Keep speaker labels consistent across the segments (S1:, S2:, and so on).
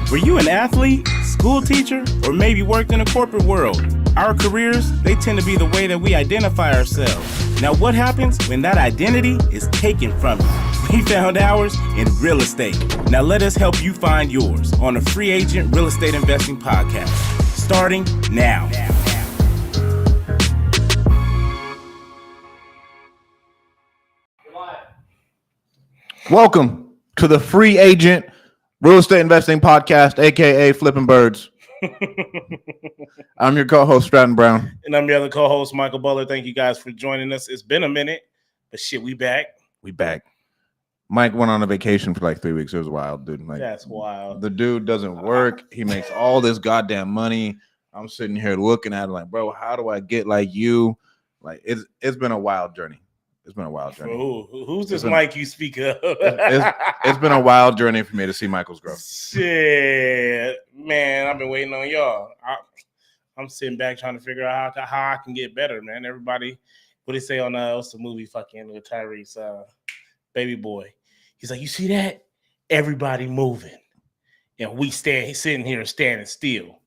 S1: Were you an athlete, school teacher, or maybe worked in a corporate world? Our careers, they tend to be the way that we identify ourselves. Now, what happens when that identity is taken from you? We found ours in real estate. Now, let us help you find yours on the Free Agent Real Estate Investing Podcast, starting now.
S2: Welcome to the Free Agent Real Estate Investing Podcast, aka Flipping Birds. I'm your co-host, Stratton Brown.
S1: And I'm your other co-host, Michael Butler. Thank you guys for joining us. It's been a minute, but shit, we back.
S2: We back. Mike went on a vacation for like 3 weeks. It was wild, dude. Like,
S1: that's wild.
S2: The dude doesn't work. He makes all this goddamn money. I'm sitting here looking at it like, bro, how do I get like you? Like, it's been a wild journey. It's been a wild journey.
S1: Who's this Mike you speak of?
S2: It's been a wild journey for me to see Michael's growth.
S1: Shit, man, I've been waiting on y'all. I'm sitting back trying to figure out how I can get better, man. Everybody, what they say on what's the movie fucking with Tyrese, Baby Boy? He's like, you see that? Everybody moving, and we sitting here standing still.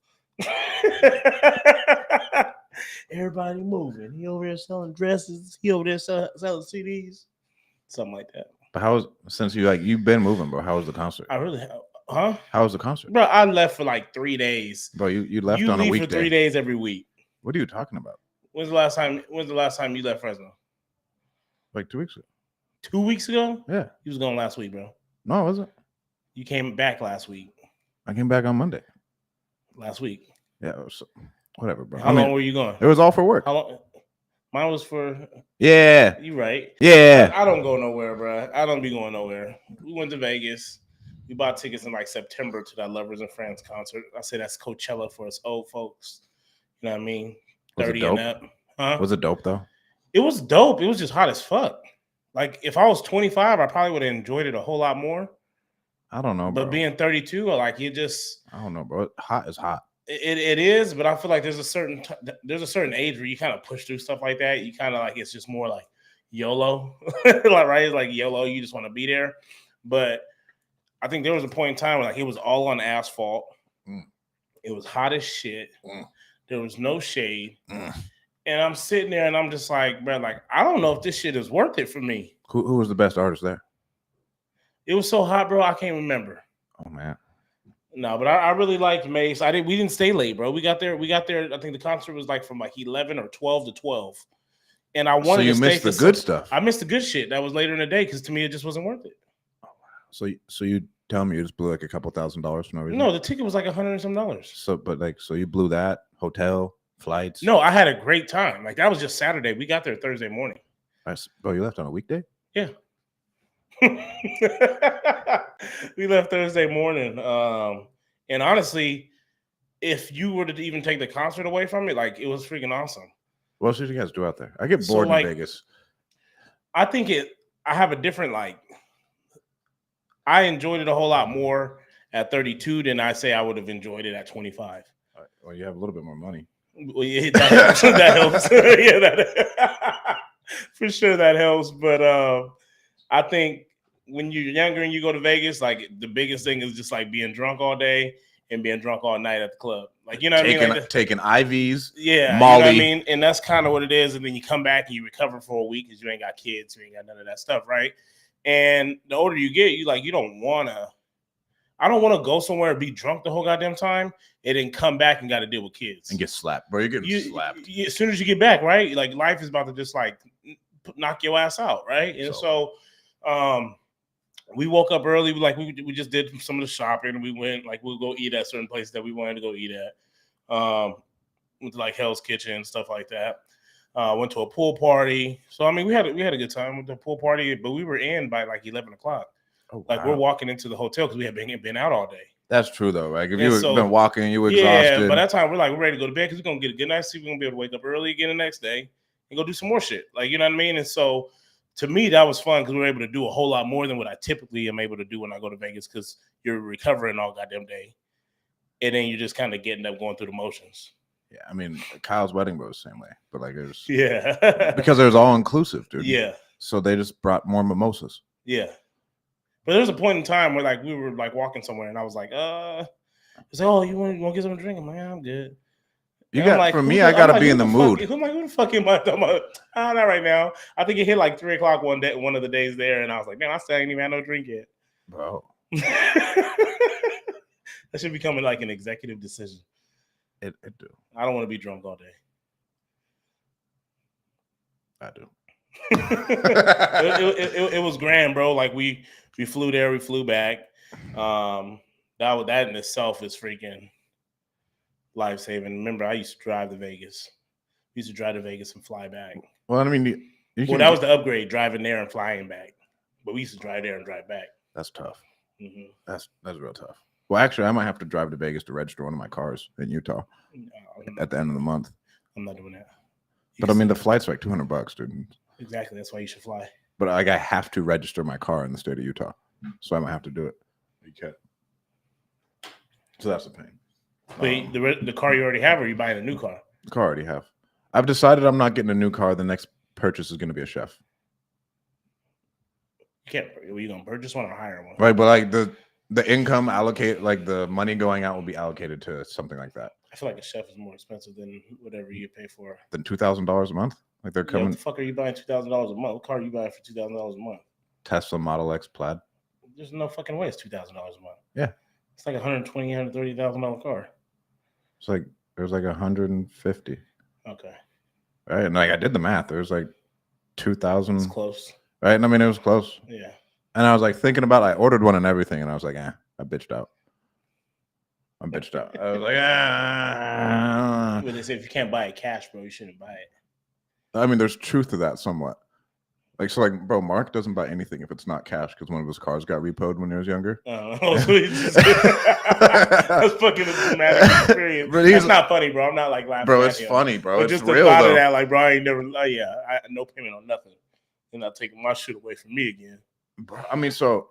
S1: Everybody moving. He over there selling dresses. He over there selling CDs. Something like that.
S2: But since you've been moving, bro, how was the concert?
S1: I really have. Huh?
S2: How was the concert?
S1: Bro, I left for like 3 days.
S2: Bro, you left on a weekday.
S1: For 3 days every week.
S2: What are you talking about?
S1: When's the last time you left Fresno?
S2: Like 2 weeks ago.
S1: 2 weeks ago?
S2: Yeah.
S1: You was gone last week, bro.
S2: No, I wasn't.
S1: You came back last week.
S2: I came back on Monday.
S1: Last week.
S2: Yeah, whatever, bro.
S1: How long were you gone?
S2: It was all for work.
S1: How long? Mine was for.
S2: Yeah.
S1: You right.
S2: Yeah.
S1: I don't go nowhere, bro. I don't be going nowhere. We went to Vegas. We bought tickets in like September to that Lovers and Friends concert. I say that's Coachella for us old folks. You know what I mean? 30 and up. Huh?
S2: Was it dope though?
S1: It was dope. It was just hot as fuck. Like if I was 25, I probably would have enjoyed it a whole lot more.
S2: I don't know, bro.
S1: But being 32, like you just.
S2: I don't know, bro. Hot is hot.
S1: It is, but I feel like there's a certain age where you kind of push through stuff like that. You kind of like it's just more like YOLO, like right? It's like YOLO. You just want to be there. But I think there was a point in time where like it was all on asphalt. It was hot as shit. There was no shade, and I'm sitting there and I'm just like, bro, like I don't know if this shit is worth it for me.
S2: Who was the best artist there?
S1: It was so hot, bro. I can't remember.
S2: Oh man.
S1: No, but I really liked Mace. We didn't stay late, bro. We got there. I think the concert was like from like 11 or 12 to 12. And I wanted to stay. So you missed
S2: the good stuff.
S1: I missed the good shit that was later in the day because to me it just wasn't worth it.
S2: Oh, wow. So you tell me you just blew like a couple $1,000s for no reason?
S1: No, the ticket was like $100 and some.
S2: So you blew that hotel, flights?
S1: No, I had a great time. Like that was just Saturday. We got there Thursday morning.
S2: Bro, you left on a weekday?
S1: Yeah. We left Thursday morning. And honestly, if you were to even take the concert away from it, like it was freaking awesome.
S2: What else did you guys do out there? I get bored in Vegas.
S1: I think I have a different I enjoyed it a whole lot more at 32 than I say I would have enjoyed it at 25.
S2: Well, you have a little bit more money.
S1: Well, yeah, that helps. That helps. Yeah, for sure that helps. But I think when you're younger and you go to Vegas, like the biggest thing is just like being drunk all day and being drunk all night at the club. Like, you know what I mean? Like
S2: taking IVs,
S1: yeah,
S2: Molly.
S1: You know what I mean? And that's kind of what it is. And then you come back and you recover for a week because you ain't got kids, you ain't got none of that stuff, right? And the older you get, I don't want to go somewhere and be drunk the whole goddamn time and then come back and got to deal with kids.
S2: And get slapped, bro. You're getting slapped.
S1: As soon as you get back, right? Like life is about to just like knock your ass out, right? And so we woke up early. We just did some of the shopping. And we went we'll go eat at certain places that we wanted to go eat at. Went to like Hell's Kitchen and stuff like that. Went to a pool party. So I mean, we had a good time with the pool party, but we were in by like 11 o'clock. Oh, wow. We're walking into the hotel because we had been out all day.
S2: That's true though, right? If you had been walking, you were exhausted.
S1: Yeah, by that time we're ready to go to bed because we're gonna get a good night's sleep. We're gonna be able to wake up early again the next day and go do some more shit. Like, you know what I mean? And so to me, that was fun because we were able to do a whole lot more than what I typically am able to do when I go to Vegas because you're recovering all goddamn day. And then you're just kind of getting up going through the motions.
S2: Yeah, I mean, Kyle's wedding was the same way, but like it was because it was all inclusive, dude.
S1: Yeah.
S2: So they just brought more mimosas.
S1: Yeah. But there was a point in time where we were walking somewhere and I was like, It's like, oh, you want to get something to drink? I'm like, yeah, I'm good.
S2: You got
S1: like,
S2: for me, I gotta be in the mood.
S1: I'm like, who the fuck am I talking about? Not right now. I think it hit like 3:00 one of the days there, and I was like, man, I still ain't even had no drink yet,
S2: bro.
S1: That should become like an executive decision.
S2: It do.
S1: I don't want to be drunk all day.
S2: I do.
S1: It was grand, bro. Like we flew there, we flew back. That in itself is freaking life saving. Remember, I used to drive to Vegas. We used to drive to Vegas and fly back.
S2: Well, I mean,
S1: that was the upgrade, driving there and flying back. But we used to drive there and drive back.
S2: That's tough.
S1: Mm-hmm.
S2: That's real tough. Well, actually, I might have to drive to Vegas to register one of my cars in Utah at the end of the month.
S1: I'm not doing that.
S2: But I mean, the flight's like $200, dude.
S1: Exactly. That's why you should fly.
S2: But like, I have to register my car in the state of Utah, so I might have to do it. You can't. So that's the pain.
S1: Wait, the car you already have, or are you buying a new car?
S2: The car I already have. I've decided I'm not getting a new car. The next purchase is going to be a Chef.
S1: You can't. Are you going to purchase one or hire one?
S2: Right, but like the income allocate, like the money going out will be allocated to something like that.
S1: I feel like a Chef is more expensive than whatever you pay for.
S2: Than $2,000 a month? Like they're coming.
S1: What the fuck are you buying $2,000 a month? What car are you buying for $2,000 a month?
S2: Tesla Model X Plaid.
S1: There's no fucking way it's $2,000 a month.
S2: Yeah.
S1: It's like $120,000-$130,000 car.
S2: It's like there's like 150.
S1: Okay.
S2: Right, and like I did the math. There's like 2,000.
S1: It's close.
S2: Right, and I mean it was close.
S1: Yeah.
S2: And I was like thinking about. I ordered one and everything, and I was like, I bitched out. I bitched out. I was like,
S1: But they say if you can't buy it cash, bro, you shouldn't buy it.
S2: I mean, there's truth to that somewhat. Like, so, like, bro, Mark doesn't buy anything if it's not cash because one of his cars got repoed when he was younger.
S1: Oh, so that's fucking a dramatic experience. That's not funny, bro. I'm not like laughing.
S2: Bro, it's funny, bro.
S1: But
S2: it's
S1: just
S2: real,
S1: the thought
S2: though.
S1: of that, like, bro, I ain't never. No payment on nothing. You're not taking my shit away from me again.
S2: Bro, I mean, so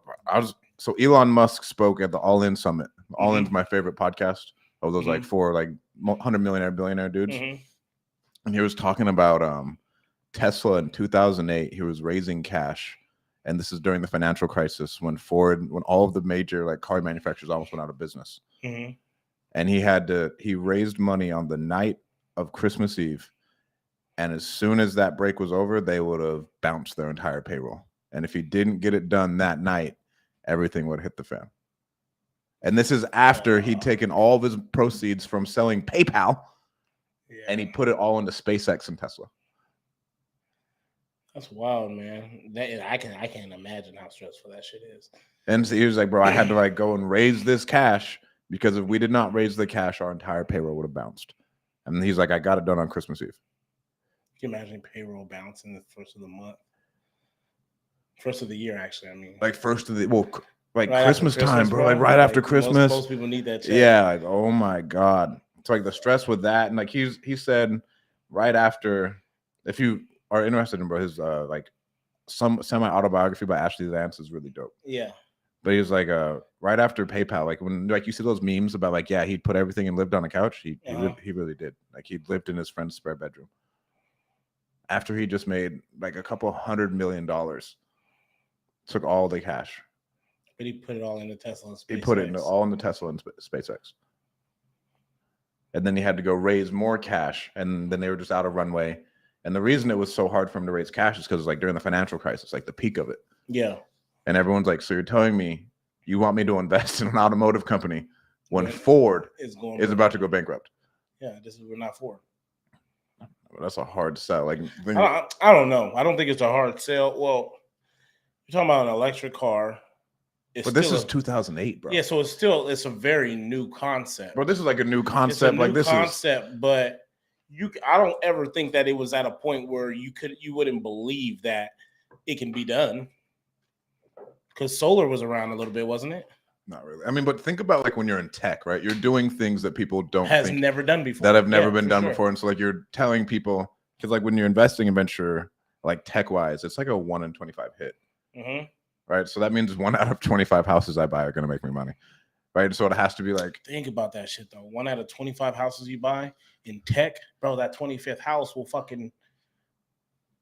S2: Elon Musk spoke at the All In Summit. All In's my favorite podcast of those like four like 100 millionaire billionaire dudes, and he was talking about Tesla in 2008. He was raising cash, and this is during the financial crisis when all of the major like car manufacturers almost went out of business. And he raised money on the night of Christmas Eve, and as soon as that break was over, they would have bounced their entire payroll. And if he didn't get it done that night, everything would hit the fan. And this is after he'd taken all of his proceeds from selling PayPal, and he put it all into SpaceX and Tesla.
S1: That's wild, man. I can't imagine how stressful that shit is.
S2: And so he was like, bro, I had to like go and raise this cash because if we did not raise the cash, our entire payroll would have bounced. And he's like, I got it done on Christmas Eve.
S1: Can you imagine payroll bouncing the first of the month? First of the year, actually. I mean,
S2: like first of the right
S1: Christmas
S2: time, bro. Like right after Christmas.
S1: Most people need that check.
S2: Yeah, like oh my god. It's like the stress with that, and like he said right after, if you are interested in bro, his like some semi-autobiography by Ashley Vance is really dope.
S1: Yeah.
S2: But he was like right after PayPal, like when like you see those memes about like he put everything and lived on a couch. He really did. Like he lived in his friend's spare bedroom. After he just made like a couple $100 million. Took all the cash.
S1: But he put it all into Tesla and SpaceX.
S2: He put it all into Tesla and SpaceX. And then he had to go raise more cash, and then they were just out of runway. And the reason it was so hard for him to raise cash is because like during the financial crisis, like the peak of it.
S1: Yeah.
S2: And everyone's like, so you're telling me you want me to invest in an automotive company when Ford is about to go bankrupt?
S1: Yeah, we're not Ford.
S2: Well, that's a hard sell. Like
S1: I don't know. I don't think it's a hard sell. Well, you're talking about an electric car.
S2: But this is 2008, bro.
S1: Yeah, so it's a very new concept.
S2: Bro, this is like a new concept.
S1: But I don't ever think that it was at a point where you wouldn't believe that it can be done. Because solar was around a little bit, wasn't it?
S2: Not really. I mean, but think about like when you're in tech, right? You're doing things that people
S1: never done before.
S2: That have never been done before. And so like you're telling people, because like when you're investing in venture, like tech wise, it's like a 1 in 25 hit. Right. So that means 1 out of 25 houses I buy are going to make me money. Right. So it has to be like.
S1: Think about that shit though. 1 out of 25 houses you buy in tech, bro, that 25th house will fucking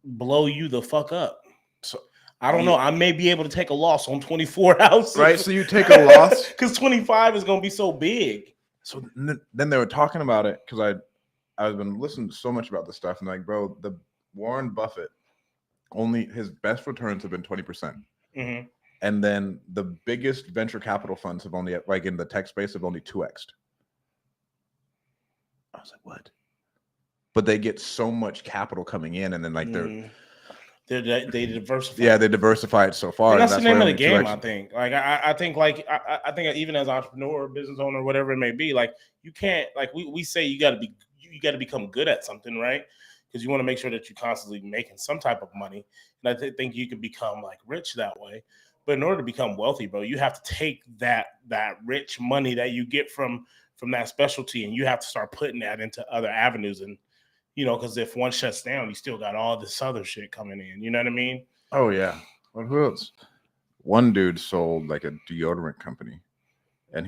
S1: blow you the fuck up. So I don't know. I may be able to take a loss on 24 houses.
S2: Right. So you take a loss.
S1: Because 25 is going to be so big.
S2: So then they were talking about it because I've been listening so much about this stuff and like, bro, the Warren Buffett only his best returns have been 20%.
S1: Mm-hmm.
S2: And then the biggest venture capital funds have only, like in the tech space, have only 2x'd. I was like, what? But they get so much capital coming in, and then like
S1: they diversify.
S2: Yeah, they diversify it so far.
S1: And that's the name of the game,
S2: 2X.
S1: I think. Like I think even as an entrepreneur, business owner, whatever it may be, like you can't like we say you got to become good at something, right? Because you want to make sure that you're constantly making some type of money. And I think you can become like rich that way. But in order to become wealthy, bro, you have to take that rich money that you get from that specialty, and you have to start putting that into other avenues. And because if one shuts down, you still got all this other shit coming in. You know what I mean?
S2: Oh yeah. Well, who else? One dude sold like a deodorant company, and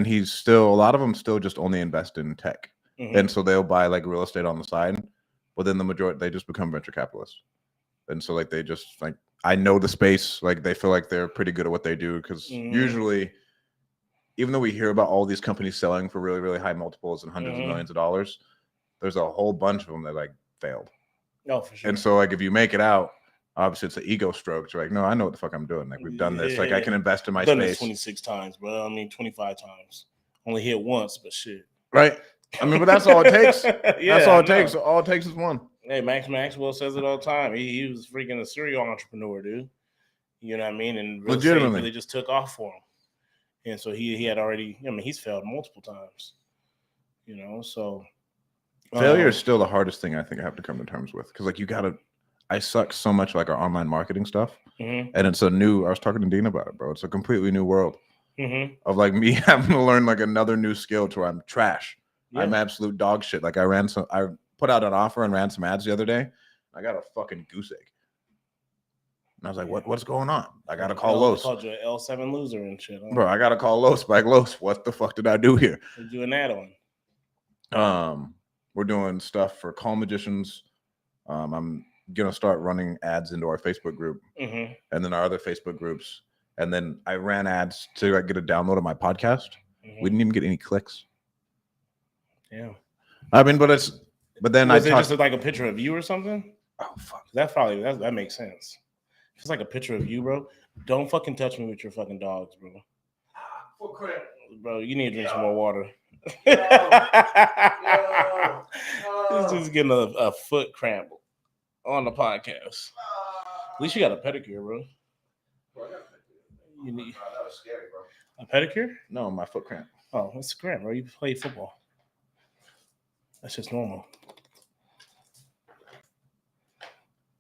S2: he's still, a lot of them still just only invest in tech, and so they'll buy like real estate on the side, but then the majority they just become venture capitalists, and so like they just like. I know the space, like they feel like they're pretty good at what they do because usually, even though we hear about all these companies selling for really, really high multiples and hundreds of millions of dollars, there's a whole bunch of them that like failed.
S1: Oh, for sure.
S2: And so like if you make it out, obviously it's an ego stroke. You're like, no, I know what the fuck I'm doing. Like we've done this. Like I can invest in my
S1: done
S2: space.
S1: This 26 times, bro. I mean 25 times. Only hit once, but shit.
S2: Right. I mean, but that's all it takes. That's all it takes. All it takes is one.
S1: Hey, Max Maxwell says it all the time. He was freaking a serial entrepreneur, dude. You know what I mean? And real estate really just took off for him. And so he had already, I mean, he's failed multiple times. So
S2: failure is still the hardest thing I think I have to come to terms with. Because like I suck so much like our online marketing stuff. And it's I was talking to Dean about it, bro. It's a completely new world of like me having to learn like another new skill to where I'm trash. Yeah. I'm absolute dog shit. Like I put out an offer and ran some ads the other day. I got a fucking goose egg. And I was like, what's going on? I got to call Los.
S1: Called you an L7 loser and shit. Huh?
S2: Bro, I got to call Los. Like, Los, what the fuck did I do here?
S1: We're doing that on.
S2: We're doing stuff for call magicians. I'm going to start running ads into our Facebook group and then our other Facebook groups. And then I ran ads to like get a download of my podcast. We didn't even get any clicks.
S1: Yeah.
S2: I mean, but then
S1: was it just like a picture of you or something?
S2: Oh, fuck.
S1: That makes sense. If it's like a picture of you, bro, don't fucking touch me with your fucking dogs, bro. Bro, you need to drink some more water. He's just getting a foot cramp on the podcast. At least you got a pedicure, bro. You need
S2: that was scary, bro.
S1: A pedicure?
S2: No, my foot cramp.
S1: Oh, that's a cramp, bro. You play football. That's just normal.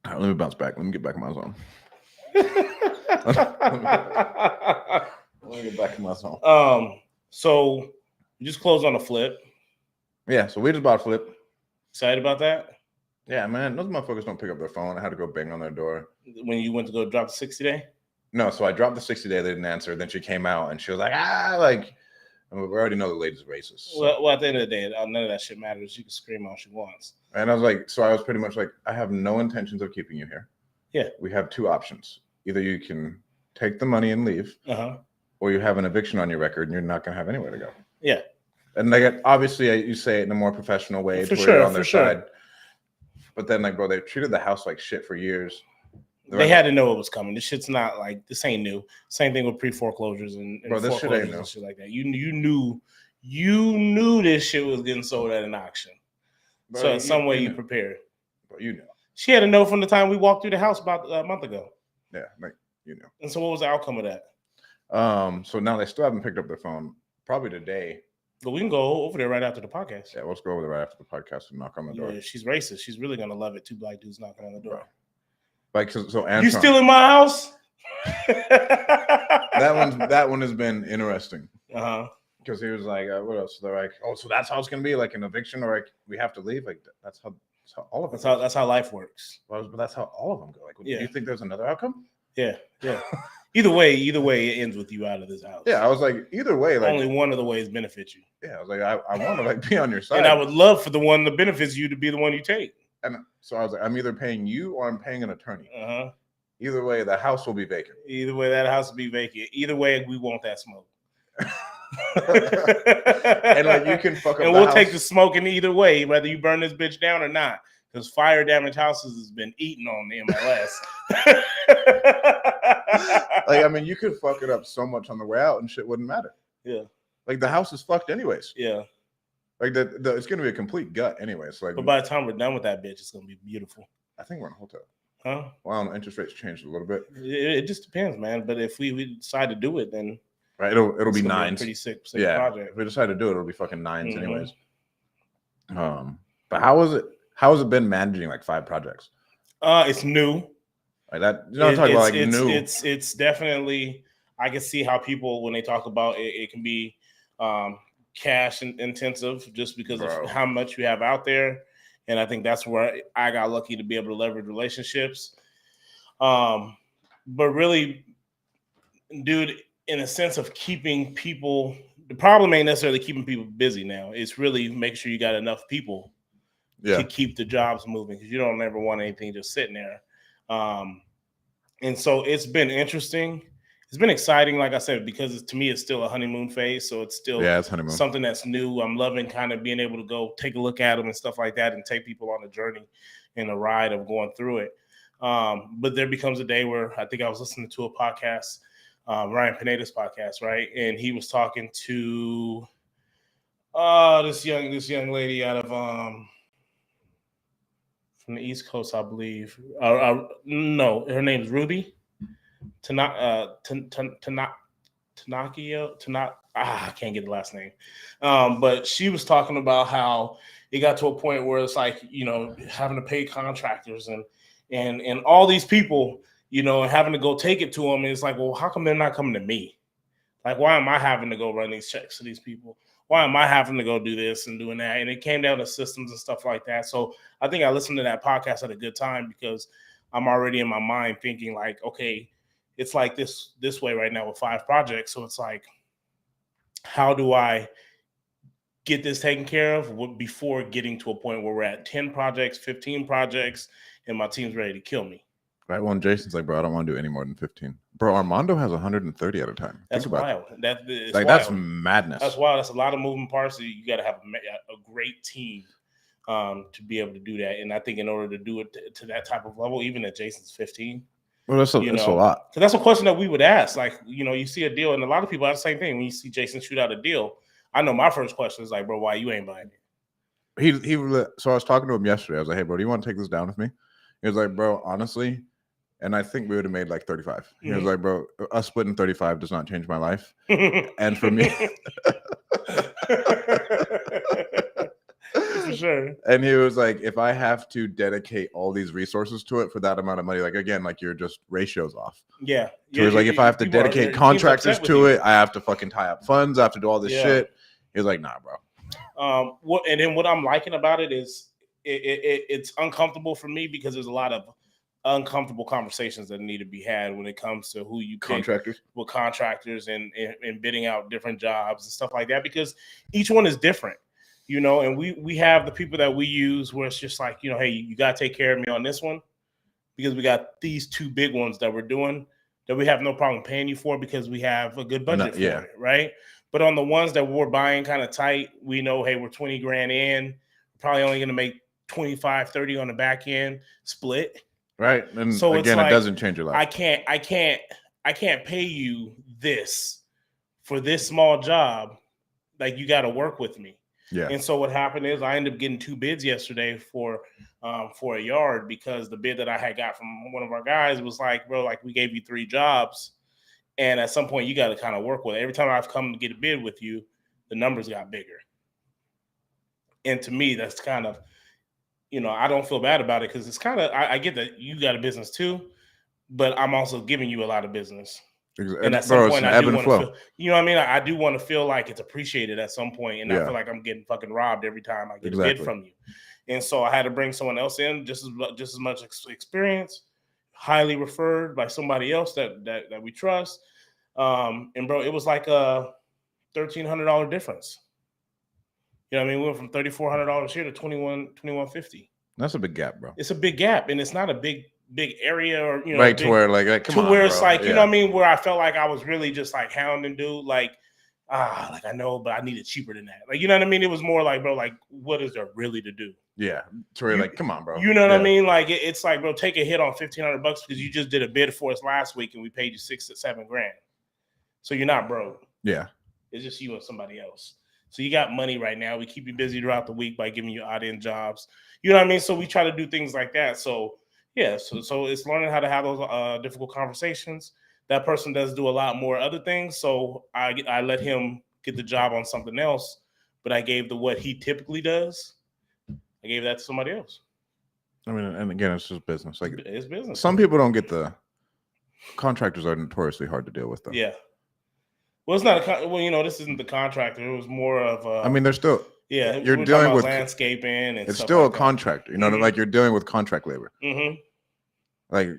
S2: All right, let me bounce back. Let me get back in my zone. Let me get back in my zone.
S1: So you just closed on a flip.
S2: Yeah, so we just bought a flip.
S1: Excited about that?
S2: Yeah, man. Those motherfuckers don't pick up their phone. I had to go bang on their door.
S1: When you went to go drop the 60 day?
S2: No, so I dropped the 60 day. They didn't answer. Then she came out and she was like, we already know the lady's racist. So.
S1: Well, at the end of the day, none of that shit matters. She can scream all she wants.
S2: And I was like, so I was pretty much like, I have no intentions of keeping you here.
S1: Yeah.
S2: We have two options. Either you can take the money and leave, or you have an eviction on your record and you're not going to have anywhere to go.
S1: Yeah.
S2: And like, obviously, you say it in a more professional way to where you're on their side. But then, like, bro, they treated the house like shit for years.
S1: They had to know it was coming. This shit's not like, this ain't new. Same thing with pre-foreclosures and
S2: bro, this shit ain't new.
S1: And shit like that. You knew this shit was getting sold at an auction. Bro, so in some way you prepared.
S2: Bro, you know.
S1: She had to know from the time we walked through the house about a month ago.
S2: Yeah, like, you know.
S1: And so what was the outcome of that?
S2: So now they still haven't picked up their phone. Probably today.
S1: But we can go over there right after the podcast.
S2: Yeah, let's go over there right after the podcast and knock on the door.
S1: Yeah, she's racist. She's really gonna love it. Two black dudes knocking on the door.
S2: Like so Anton,
S1: you still in my house?
S2: that one has been interesting. Because he was like, what else? They're like, oh, so that's how it's gonna be, like an eviction, or like we have to leave. Like that's how all of it.
S1: That's how life works.
S2: But that's how all of them go. Like, do you think there's another outcome?
S1: Yeah. Either way, it ends with you out of this house.
S2: Yeah, I was like, either way, like
S1: only one of the ways benefits you.
S2: Yeah, I was like, I want to like be on your side,
S1: and I would love for the one that benefits you to be the one you take.
S2: And so I was like, I'm either paying you or I'm paying an attorney. Either way, the house will be vacant.
S1: Either way, that house will be vacant. Either way, we want that smoke.
S2: And like you can fuck up.
S1: And we'll take the smoking either way, whether you burn this bitch down or not. Because fire damaged houses has been eating on the MLS.
S2: Like, I mean, you could fuck it up so much on the way out and shit wouldn't matter.
S1: Yeah.
S2: Like the house is fucked anyways.
S1: Yeah.
S2: Like it's gonna be a complete gut anyways. Like,
S1: but by the time we're done with that bitch, it's gonna be beautiful.
S2: I think we're in a hotel.
S1: Huh?
S2: Well, interest rates changed a little bit.
S1: It just depends, man. But if we decide to do it, then
S2: right, it'll be nines.
S1: Pretty sick
S2: yeah.
S1: Project.
S2: If we decide to do it, it'll be fucking nines anyways. But how has it been managing like 5 projects?
S1: It's new.
S2: Like that, you know, I'm talking about like new.
S1: It's definitely. I can see how people when they talk about it can be cash intensive just because of how much you have out there, and I think that's where I got lucky to be able to leverage relationships. But really, dude, in a sense of keeping people, the problem ain't necessarily keeping people busy now. It's really making sure you got enough people to keep the jobs moving because you don't ever want anything just sitting there. And so it's been interesting. It's been exciting, like I said, because to me, it's still a honeymoon phase. So it's still
S2: it's honeymoon.
S1: Something that's new. I'm loving kind of being able to go take a look at them and stuff like that and take people on a journey and a ride of going through it. But there becomes a day where I think I was listening to a podcast, Ryan Pineda's podcast, right? And he was talking to this young lady out of from the East Coast, I believe. No, her name's Ruby. I can't get the last name. But she was talking about how it got to a point where it's like, you know, having to pay contractors and all these people, you know, and having to go take it to them. And it's like, well, how come they're not coming to me? Like, why am I having to go run these checks to these people? Why am I having to go do this and doing that? And it came down to systems and stuff like that. So I think I listened to that podcast at a good time because I'm already in my mind thinking like, okay, it's like this way right now with 5 projects. So it's like, how do I get this taken care of before getting to a point where we're at 10 projects, 15 projects, and my team's ready to kill me?
S2: Right. Well, Jason's like, bro, I don't want to do any more than 15. Bro, Armando has 130 at a time.
S1: That's wild.
S2: That's madness.
S1: That's wild. That's a lot of moving parts. You got to have a great team to be able to do that. And I think in order to do it to that type of level, even at Jason's 15.
S2: Well, that's a lot.
S1: So that's a question that we would ask. Like, you know, you see a deal, and a lot of people have the same thing. When you see Jason shoot out a deal, I know my first question is like, bro, why you ain't buying it?
S2: So I was talking to him yesterday. I was like, hey, bro, do you want to take this down with me? He was like, bro, honestly, and I think we would have made like 35. He was like, bro, us splitting 35 does not change my life. And for me,
S1: for sure.
S2: And he was like, if I have to dedicate all these resources to it for that amount of money, like again, like you're just ratios off.
S1: Yeah.
S2: So he was like, if I have to dedicate contractors to it, I have to fucking tie up funds. I have to do all this shit. He was like, nah, bro.
S1: And then what I'm liking about it is it's uncomfortable for me because there's a lot of uncomfortable conversations that need to be had when it comes to who you pick with contractors and bidding out different jobs and stuff like that, because each one is different, you know, and we have the people that we use where it's just like, you know, hey, you got to take care of me on this one because we got these 2 big ones that we're doing that we have no problem paying you for because we have a good budget for it, right? But on the ones that we're buying kind of tight, we know, hey, we're 20 grand in, probably only going to make 25, 30 on the back end split.
S2: Right. And so again, like, it doesn't change your life.
S1: I can't pay you this for this small job. Like, you got to work with me.
S2: Yeah.
S1: And so what happened is I ended up getting 2 bids yesterday for a yard because the bid that I had got from one of our guys was like, bro, like we gave you 3 jobs. And at some point you got to kind of work with it. Every time I've come to get a bid with you, the numbers got bigger. And to me, that's kind of, you know, I don't feel bad about it because it's kind of, I get that you got a business too, but I'm also giving you a lot of business.
S2: Exactly.
S1: And at some point, I do want to feel, you know what I mean? I do want to feel like it's appreciated at some point, and I feel like I'm getting fucking robbed every time I get a bid from you. And so I had to bring someone else in, just as much experience, highly referred by somebody else that we trust. And bro, it was like a $1,300 difference. You know what I mean? We went from $3,400 here to $2,150.
S2: That's a big gap, bro.
S1: It's a big gap, and it's not a big area, or, you know,
S2: right, to where like come on,
S1: where it's
S2: bro.
S1: like, you know what I mean, where I felt like I was really just like hounding dude, like, like I know, but I need it cheaper than that. Like, you know what I mean? It was more like, bro, like, what is there really to do?
S2: Yeah. So you're like, come on, bro.
S1: You know what I mean? Like, it's like, bro, take a hit on $1,500 because you just did a bid for us last week and we paid you $6 to $7 grand. So you're not broke.
S2: Yeah.
S1: It's just you and somebody else. So you got money right now. We keep you busy throughout the week by giving you odd-end jobs. You know what I mean? So we try to do things like that. So, yeah. So it's learning how to have those difficult conversations. That person does do a lot more other things. So I let him get the job on something else, but I gave what he typically does. I gave that to somebody else.
S2: I mean, and again, it's just business. Like,
S1: it's business.
S2: Some people don't get contractors are notoriously hard to deal with, though.
S1: Yeah. Well, it's not this isn't the contractor. It was more of
S2: I mean, they're still
S1: you're dealing with landscaping and
S2: it's still like a contractor, like you're dealing with contract labor.
S1: Mm-hmm.
S2: Like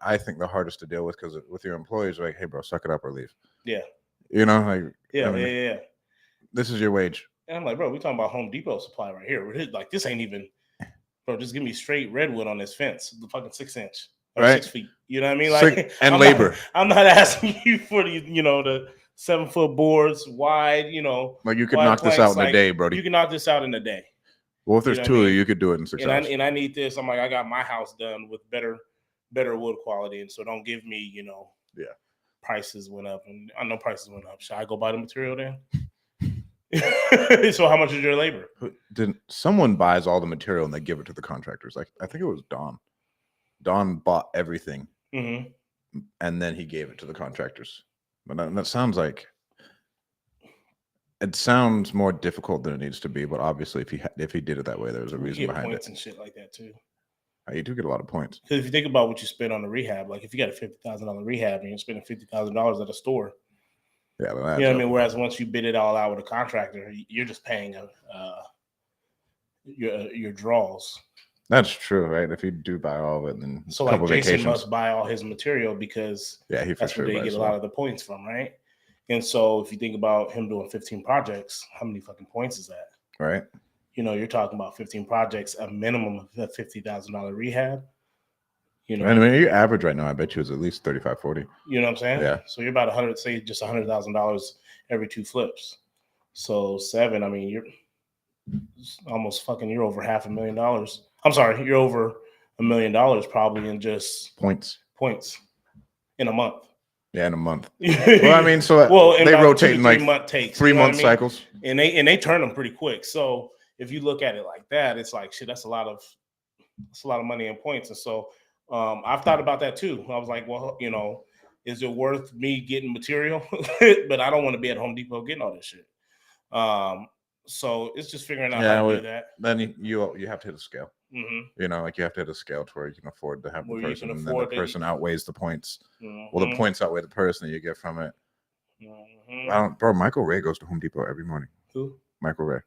S2: I think the hardest to deal with because with your employees, like, hey, bro, suck it up or leave.
S1: Yeah.
S2: Like
S1: yeah.
S2: This is your wage.
S1: And I'm like, bro, we talking about Home Depot supply right here. Like, this ain't even, bro. Just give me straight redwood on this fence, the fucking 6 inch. Right? 6 feet. You know what I mean? Like,
S2: and labor.
S1: I'm not asking you for the 7 foot boards wide.
S2: Like you could knock this out in a day, Brody.
S1: You can knock this out in a day.
S2: Well, if there's two of you, could do it in 6 hours.
S1: And I need this. I'm like, I got my house done with better wood quality, and so don't give me, prices went up, and I know prices went up. Should I go buy the material then? So how much is your labor?
S2: Someone buys all the material and they give it to the contractors? Like, I think it was Don. Don bought everything, and then he gave it to the contractors. But that sounds like it sounds more difficult than it needs to be. But obviously, if he did it that way, there was a reason behind
S1: points
S2: it
S1: and shit like that too.
S2: You do get a lot of points
S1: because if you think about what you spend on the rehab, like if you got a $50,000 rehab and you're spending $50,000 at a store, you know what I mean. Whereas once you bid it all out with a contractor, you're just paying your draws.
S2: That's true, right? If you do buy all of it, then
S1: so like Jason must buy all his material because that's where they get a lot of the points from, right? And so if you think about him doing 15 projects, how many fucking points is that?
S2: Right.
S1: You're talking about 15 projects, a minimum of a $50,000 rehab.
S2: I mean, your average right now, I bet you is at least 35, 40.
S1: You know what I'm saying?
S2: Yeah.
S1: So you're about just $100,000 every 2 flips. So 7, I mean, you're almost you're over $500,000. I'm sorry, you're over $1 million probably in just points in a month.
S2: Yeah, in a month. Well, I mean, so they rotate in like 3-month cycles,
S1: and they turn them pretty quick. So if you look at it like that, it's like shit. That's a lot of money in points. And so I've thought about that too. I was like, well, is it worth me getting material? But I don't want to be at Home Depot getting all this shit. So it's just figuring out how to do that.
S2: Then you have to hit a scale. Mm-hmm. Like you have to hit a scale to where you can afford to have the person, and then the person outweighs the points. Mm-hmm. Well, the points outweigh the person that you get from it. Mm-hmm. Michael Ray goes to Home Depot every morning. Who? Michael Ray.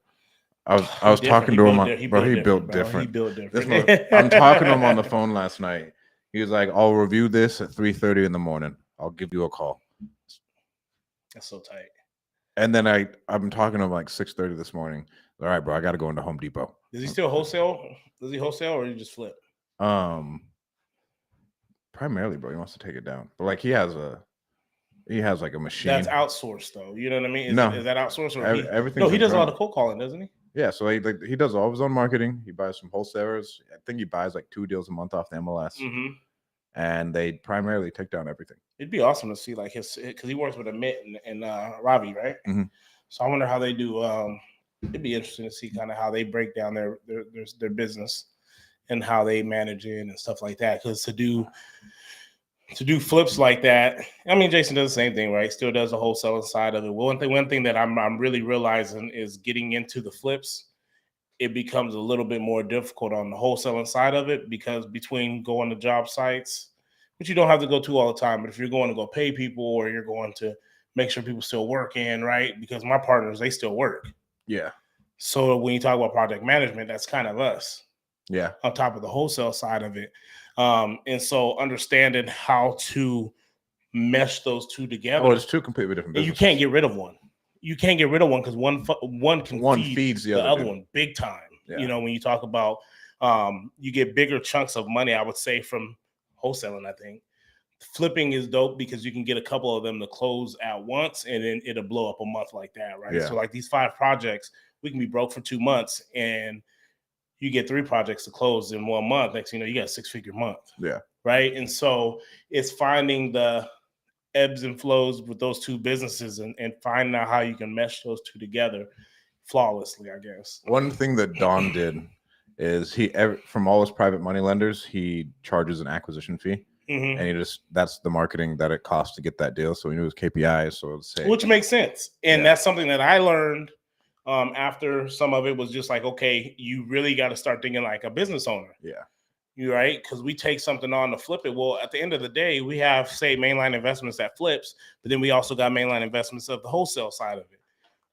S2: I was talking to him. He built different. I'm talking to him on the phone last night. He was like, "I'll review this at 3:30 in the morning. I'll give you a call."
S1: That's so tight.
S2: And then I'm talking to him like 6:30 this morning. All right, bro, I got to go into Home Depot.
S1: Does he still wholesale? Does he wholesale or he just flip?
S2: Primarily, bro, he wants to take it down. But like he has like a machine.
S1: That's outsourced though. You know what I mean? Is that outsourced or
S2: everything?
S1: No, he does a lot of cold calling, doesn't he?
S2: Yeah, so he does all of his own marketing. He buys from wholesalers. I think he buys like 2 deals a month off the MLS. Mm-hmm. And they primarily take down everything.
S1: It'd be awesome to see like because he works with Amit and Ravi, right? Mm-hmm. So I wonder how they do. It'd be interesting to see kind of how they break down their business and how they manage it and stuff like that. Because to do flips like that, I mean, Jason does the same thing, right? Still does the wholesaling side of it. Well, one thing that I'm really realizing is getting into the flips, it becomes a little bit more difficult on the wholesaling side of it because between going to job sites, which you don't have to go to all the time, but if you're going to go pay people or you're going to make sure people still working, right? Because my partners, they still work.
S2: Yeah.
S1: So when you talk about project management, that's kind of us.
S2: Yeah.
S1: On top of the wholesale side of it. And so understanding how to mesh those two together.
S2: Oh, it's 2 completely different businesses.
S1: You can't get rid of one. You can't get rid of one because one feeds the other one big time. Yeah. When you talk about you get bigger chunks of money, I would say, from wholesaling, I think, flipping is dope because you can get a couple of them to close at once and then it'll blow up a month like that, right?
S2: Yeah.
S1: So like these 5 projects, we can be broke for 2 months and you get 3 projects to close in 1 month. Next thing you know, you got a 6-figure month.
S2: Yeah.
S1: Right. And so it's finding the ebbs and flows with those 2 businesses and finding out how you can mesh those 2 together flawlessly, I guess.
S2: One thing that Don did is from all his private money lenders, he charges an acquisition fee. And that's the marketing that it costs to get that deal. So he knew his KPIs. So let's say,
S1: which makes sense. And that's something that I learned after some of it was just like, okay, you really got to start thinking like a business owner.
S2: Yeah.
S1: You're right. Because we take something on to flip it. Well, at the end of the day, we have, say, mainline investments that flips, but then we also got mainline investments of the wholesale side of it.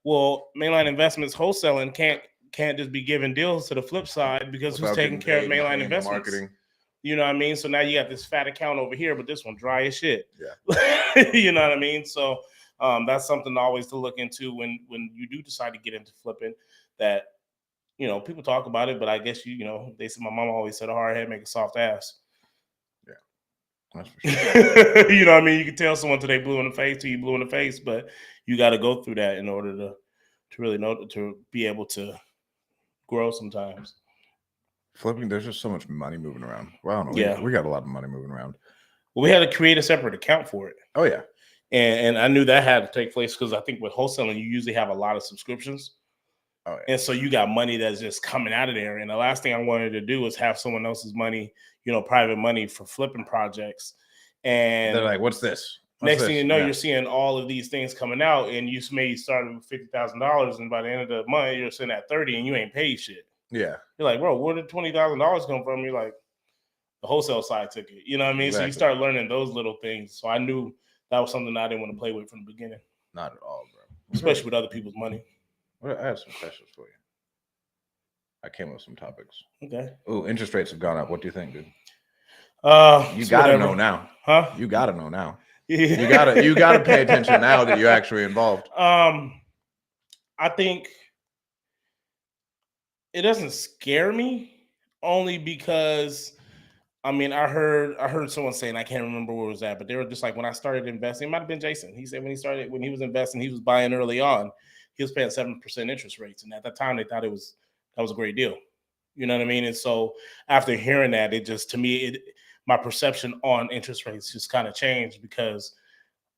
S1: Well, mainline investments wholesaling can't just be giving deals to the flip side because who's taking care of mainline investments? Marketing. You know what I mean? So now you got this fat account over here, but this one dry as shit. Yeah. You know what I mean? So that's something always to look into when you do decide to get into flipping that, people talk about it, but I guess they said, my mom always said a hard head make a soft ass.
S2: Yeah. That's for sure.
S1: You know what I mean? You can tell someone today blue in the face till you blue in the face, but you got to go through that in order to really know, to be able to grow sometimes.
S2: Flipping, there's just so much money moving around. Well, I don't know. Yeah. We got a lot of money moving around.
S1: Well, we had to create a separate account for it.
S2: Oh, yeah.
S1: And I knew that had to take place because I think with wholesaling, you usually have a lot of subscriptions. Oh, yeah. And so you got money that's just coming out of there. And the last thing I wanted to do was have someone else's money, private money for flipping projects. And
S2: they're like, what's this?
S1: Next thing you know, you're seeing all of these things coming out, and you may start with $50,000, and by the end of the month, you're sitting at 30, and you ain't paid shit.
S2: Yeah,
S1: you're like, bro, where did $20,000 come from? You're like, the wholesale side took it. You know what I mean? Exactly. So you start learning those little things. So I knew that was something I didn't want to play with from the beginning.
S2: Not at all, bro.
S1: Especially with other people's money.
S2: Well, I have some questions for you. I came up with some topics.
S1: Okay.
S2: Oh, interest rates have gone up. What do you think, dude? You
S1: so
S2: gotta know now,
S1: huh?
S2: You gotta know now. You gotta pay attention now that you're actually involved.
S1: I think it doesn't scare me only because I heard someone saying, I can't remember where it was at, but they were just like, when I started investing, it might have been Jason. He said when he was investing, he was buying early on, he was paying 7% interest rates, and at that time they thought that was a great deal. You know what I mean? And so after hearing that, it just, to me, my perception on interest rates just kind of changed because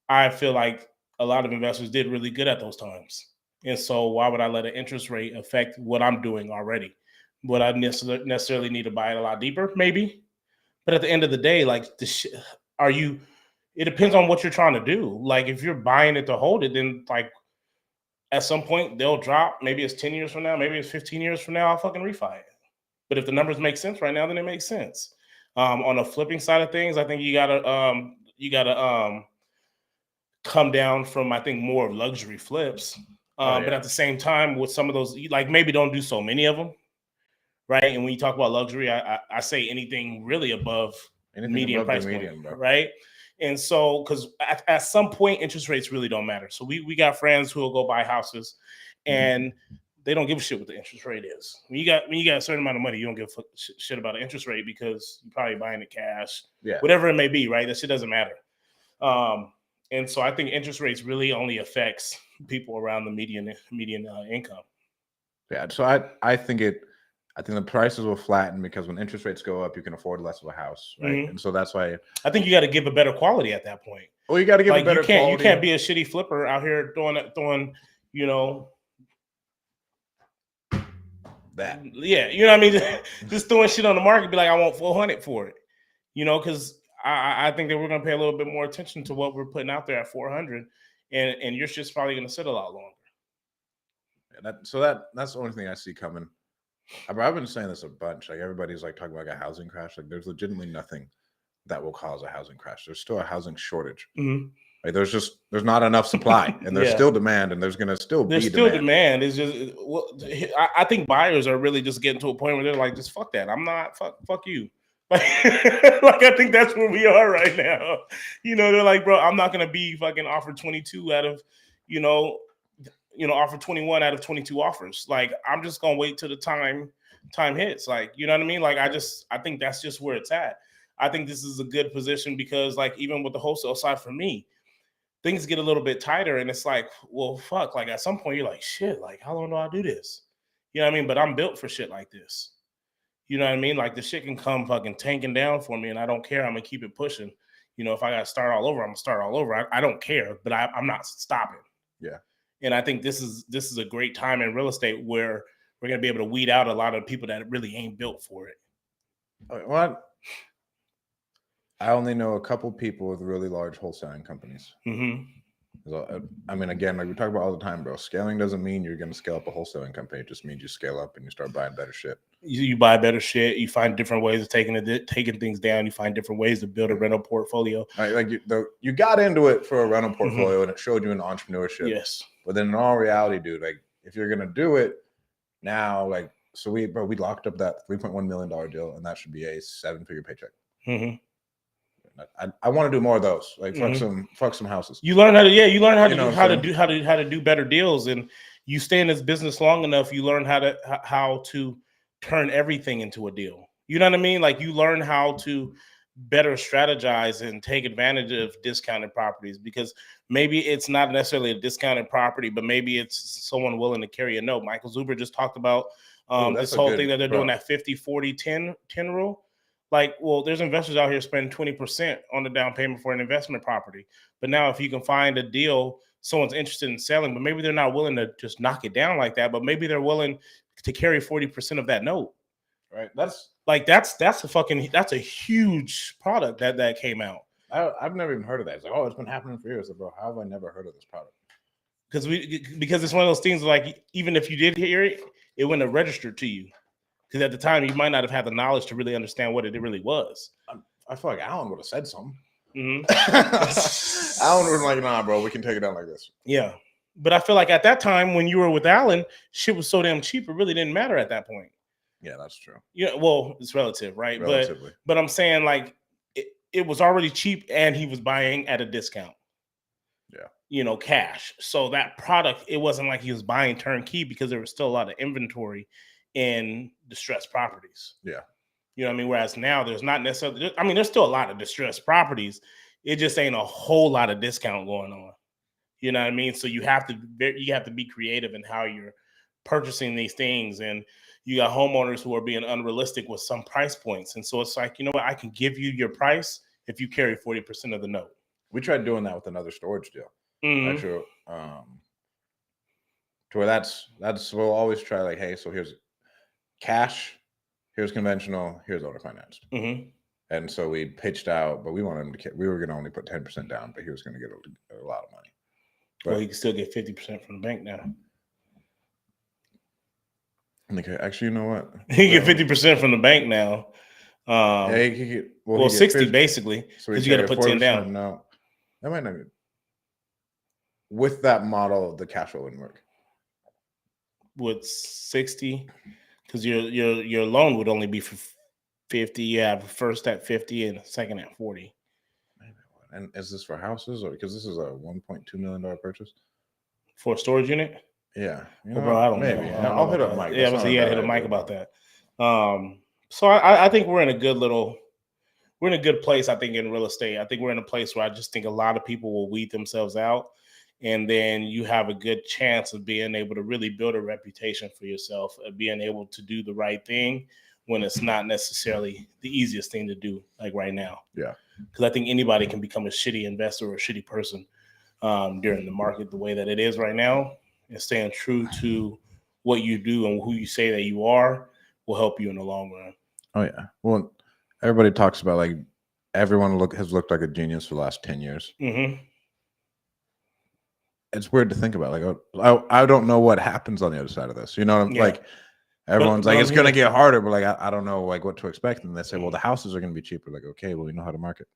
S1: I feel like a lot of investors did really good at those times. And so why would I let an interest rate affect what I'm doing already? Would I necessarily need to buy it a lot deeper? Maybe. But at the end of the day, like, it depends on what you're trying to do. Like, if you're buying it to hold it, then like at some point they'll drop. Maybe it's 10 years from now, maybe it's 15 years from now, I'll fucking refi it. But if the numbers make sense right now, then it makes sense. On the flipping side of things, I think you gotta come down from, I think, more of luxury flips. But at the same time, with some of those, like, maybe don't do so many of them, right? And when you talk about luxury, I say anything really above median price point, right? And so, because at some point, interest rates really don't matter. So we got friends who will go buy houses, and they don't give a shit what the interest rate is. When you got a certain amount of money, you don't give a shit about an interest rate because you're probably buying it cash, whatever it may be, right? That shit doesn't matter. And so I think interest rates really only affects people around the median income.
S2: Yeah. So I think the prices will flatten because when interest rates go up, you can afford less of a house, right? Mm-hmm. And so that's why
S1: I think you got to give a better quality at that point.
S2: Well, you got to give a better quality.
S1: You can't be a shitty flipper out here throwing,
S2: that.
S1: Yeah, you know what I mean? Just throwing shit on the market, be like, I want 400 for it, because I think that we're going to pay a little bit more attention to what we're putting out there at 400, and your shit's probably going to sit a lot longer.
S2: Yeah, that's the only thing I see coming. I've been saying this a bunch. Like, everybody's like talking about a housing crash. Like, there's legitimately nothing that will cause a housing crash. There's still a housing shortage. Mm-hmm. Like, there's not enough supply, and there's still demand, and the's going to still be
S1: demand. It's just, I think buyers are really just getting to a point where they're like, just fuck that. I'm not fuck you. Like I think that's where we are right now. They're like, bro, I'm not going to be fucking offered 22 out of, offer 21 out of 22 offers. Like, I'm just gonna wait till the time hits. Like, you know what I mean? Like, I think that's just where it's at. I think this is a good position because, like, even with the wholesale side for me, things get a little bit tighter, and it's like, well, fuck. Like, at some point, you're like, shit. Like, how long do I do this? You know what I mean? But I'm built for shit like this. You know what I mean? Like, the shit can come fucking tanking down for me, and I don't care. I'm gonna keep it pushing. You know, if I gotta start all over, I'm gonna start all over. I don't care, but I'm not stopping.
S2: Yeah.
S1: And I think this is a great time in real estate where we're gonna be able to weed out a lot of people that really ain't built for it.
S2: What? I only know a couple people with really large wholesaling companies.
S1: Mm-hmm.
S2: So, I mean, again, like we talk about all the time, bro. Scaling doesn't mean you're going to scale up a wholesaling company. It just means you scale up and you start buying better shit.
S1: You buy better shit. You find different ways of taking things down. You find different ways to build a rental portfolio.
S2: Like you got into it for a rental portfolio, and it showed you an entrepreneurship.
S1: Yes.
S2: But then in all reality, dude, like if you're gonna do it now, like so we locked up that $3.1 million deal, and that should be a 7-figure paycheck.
S1: Mm-hmm.
S2: I want to do more of those. Like fuck some houses.
S1: You learn how to do better deals, and you stay in this business long enough. You learn how to turn everything into a deal. You know what I mean? Like, you learn how to better strategize and take advantage of discounted properties, because maybe it's not necessarily a discounted property, but maybe it's someone willing to carry a note. Michael Zuber just talked about this whole thing that they're doing, that 50-40-10 rule. Like, well, there's investors out here spending 20% on the down payment for an investment property. But now if you can find a deal, someone's interested in selling, but maybe they're not willing to just knock it down like that, but maybe they're willing to carry 40% of that note.
S2: Right.
S1: That's a huge product that came out.
S2: I've never even heard of that. It's like, oh, it's been happening for years. Like, bro, how have I never heard of this product?
S1: Because it's one of those things, like, even if you did hear it, it wouldn't have registered to you. Because at the time, you might not have had the knowledge to really understand what it really was.
S2: I feel like Alan would have said something.
S1: Mm-hmm.
S2: Alan was like, nah, bro, we can take it down like this.
S1: Yeah. But I feel like at that time, when you were with Alan, shit was so damn cheap, it really didn't matter at that point.
S2: Yeah, that's true.
S1: Yeah, well, it's relative, right?
S2: Relatively.
S1: But I'm saying, like, it was already cheap, and he was buying at a discount.
S2: Yeah.
S1: You know, cash. So that product, it wasn't like he was buying turnkey, because there was still a lot of inventory in distressed properties.
S2: Yeah.
S1: You know what I mean? Whereas now there's not necessarily, I mean, there's still a lot of distressed properties. It just ain't a whole lot of discount going on. You know what I mean? So you have to be creative in how you're purchasing these things. And you got homeowners who are being unrealistic with some price points. And so it's like, you know what? I can give you your price if you carry 40% of the note.
S2: We tried doing that with another storage deal.
S1: Mm-hmm.
S2: Actually, to where that's we'll always try, like, hey, so here's cash, here's conventional, here's owner financed.
S1: Mm-hmm.
S2: And so we pitched out, but we wanted him to, we were going to only put 10% down, but he was going to get a lot of money. But,
S1: well, he can still get 50% from the bank now.
S2: Okay, actually, you know what?
S1: He get 50% from the bank now.
S2: Yeah, he get,
S1: well, 60 basically, because you got to put 10 down.
S2: No, that might not be. With that model, the cash flow wouldn't work.
S1: With 60, because your loan would only be for 50. You have first at 50 and second at 40.
S2: And is this for houses, or because this is a $1.2 million purchase
S1: for a storage unit?
S2: Yeah,
S1: well, bro, I don't know.
S2: I'll hit up Mike.
S1: Yeah, hit up Mike about that. So I think we're in a good place. I think in real estate, I think we're in a place where I just think a lot of people will weed themselves out, and then you have a good chance of being able to really build a reputation for yourself, of being able to do the right thing when it's not necessarily the easiest thing to do, like right now.
S2: Yeah,
S1: because I think anybody can become a shitty investor or a shitty person during the market the way that it is right now. And staying true to what you do and who you say that you are will help you in the long run.
S2: Oh yeah. Well, everybody talks about, like, everyone has looked like a genius for the last 10 years.
S1: Mm-hmm.
S2: It's weird to think about. Like, I don't know what happens on the other side of this. You know, like, everyone's like, it's going to get harder, but like, I don't know, like, what to expect. And they say, well, the houses are going to be cheaper. Like, okay, well, we know how to market.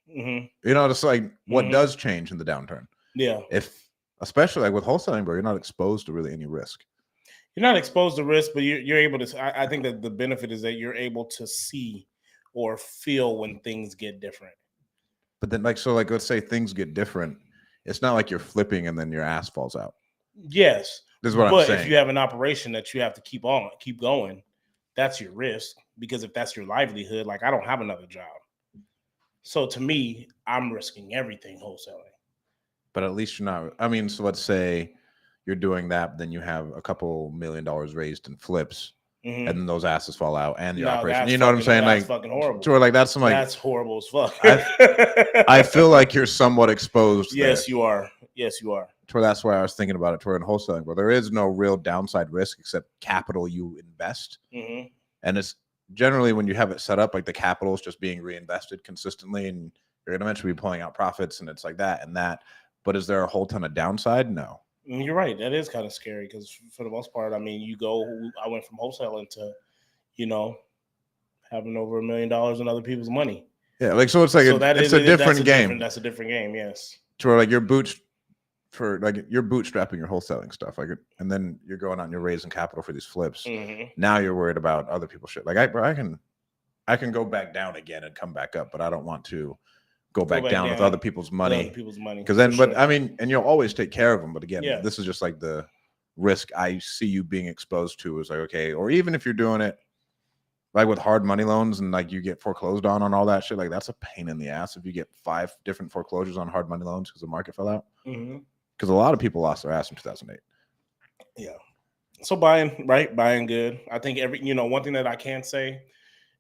S1: Mm-hmm.
S2: You know, it's like, what does change in the downturn?
S1: Yeah.
S2: Especially like with wholesaling, bro, you're not exposed to really any risk.
S1: You're not exposed to risk, but you're able to. I think that the benefit is that you're able to see or feel when things get different.
S2: But then, like, so, like, let's say things get different. It's not like you're flipping and then your ass falls out.
S1: Yes,
S2: this is what I'm saying.
S1: But if you have an operation that you have to keep going, that's your risk. Because if that's your livelihood, like, I don't have another job. So to me, I'm risking everything wholesaling.
S2: But at least you're not. I mean, so let's say you're doing that, then you have a couple $1 million raised in flips, and then those assets fall out and the operation. You know what I'm saying?
S1: That's
S2: Like,
S1: fucking horrible.
S2: To where like that's some like
S1: that's horrible as fuck.
S2: I feel like you're somewhat exposed.
S1: Yes,
S2: there.
S1: you are. Yes, you are.
S2: To where that's why I was thinking about it. To where in wholesaling, but there is no real downside risk except capital you invest, and it's generally when you have it set up, like the capital is just being reinvested consistently, and you're gonna eventually be pulling out profits, and it's like that and that. But is there a whole ton of downside? No.
S1: You're right. That is kind of scary because for the most part, I mean, I went from wholesaling to, having over $1 million in other people's money.
S2: Yeah, like so it's like it's a different game.
S1: That's a different game, yes.
S2: To where like you're bootstrapping your wholesaling stuff, like, and then you're going out and you're raising capital for these flips. Now you're worried about other people's shit. Like I can go back down again and come back up, but I don't want to go back down with other people's money. Because then, but I mean, and you'll always take care of them. But again, this is just like the risk I see you being exposed to is like, okay, or even if you're doing it like with hard money loans and like you get foreclosed on all that shit, like that's a pain in the ass if you get 5 different foreclosures on hard money loans because the market fell out. Because a lot of people lost their ass in 2008.
S1: Yeah. So buying good. I think one thing that I can say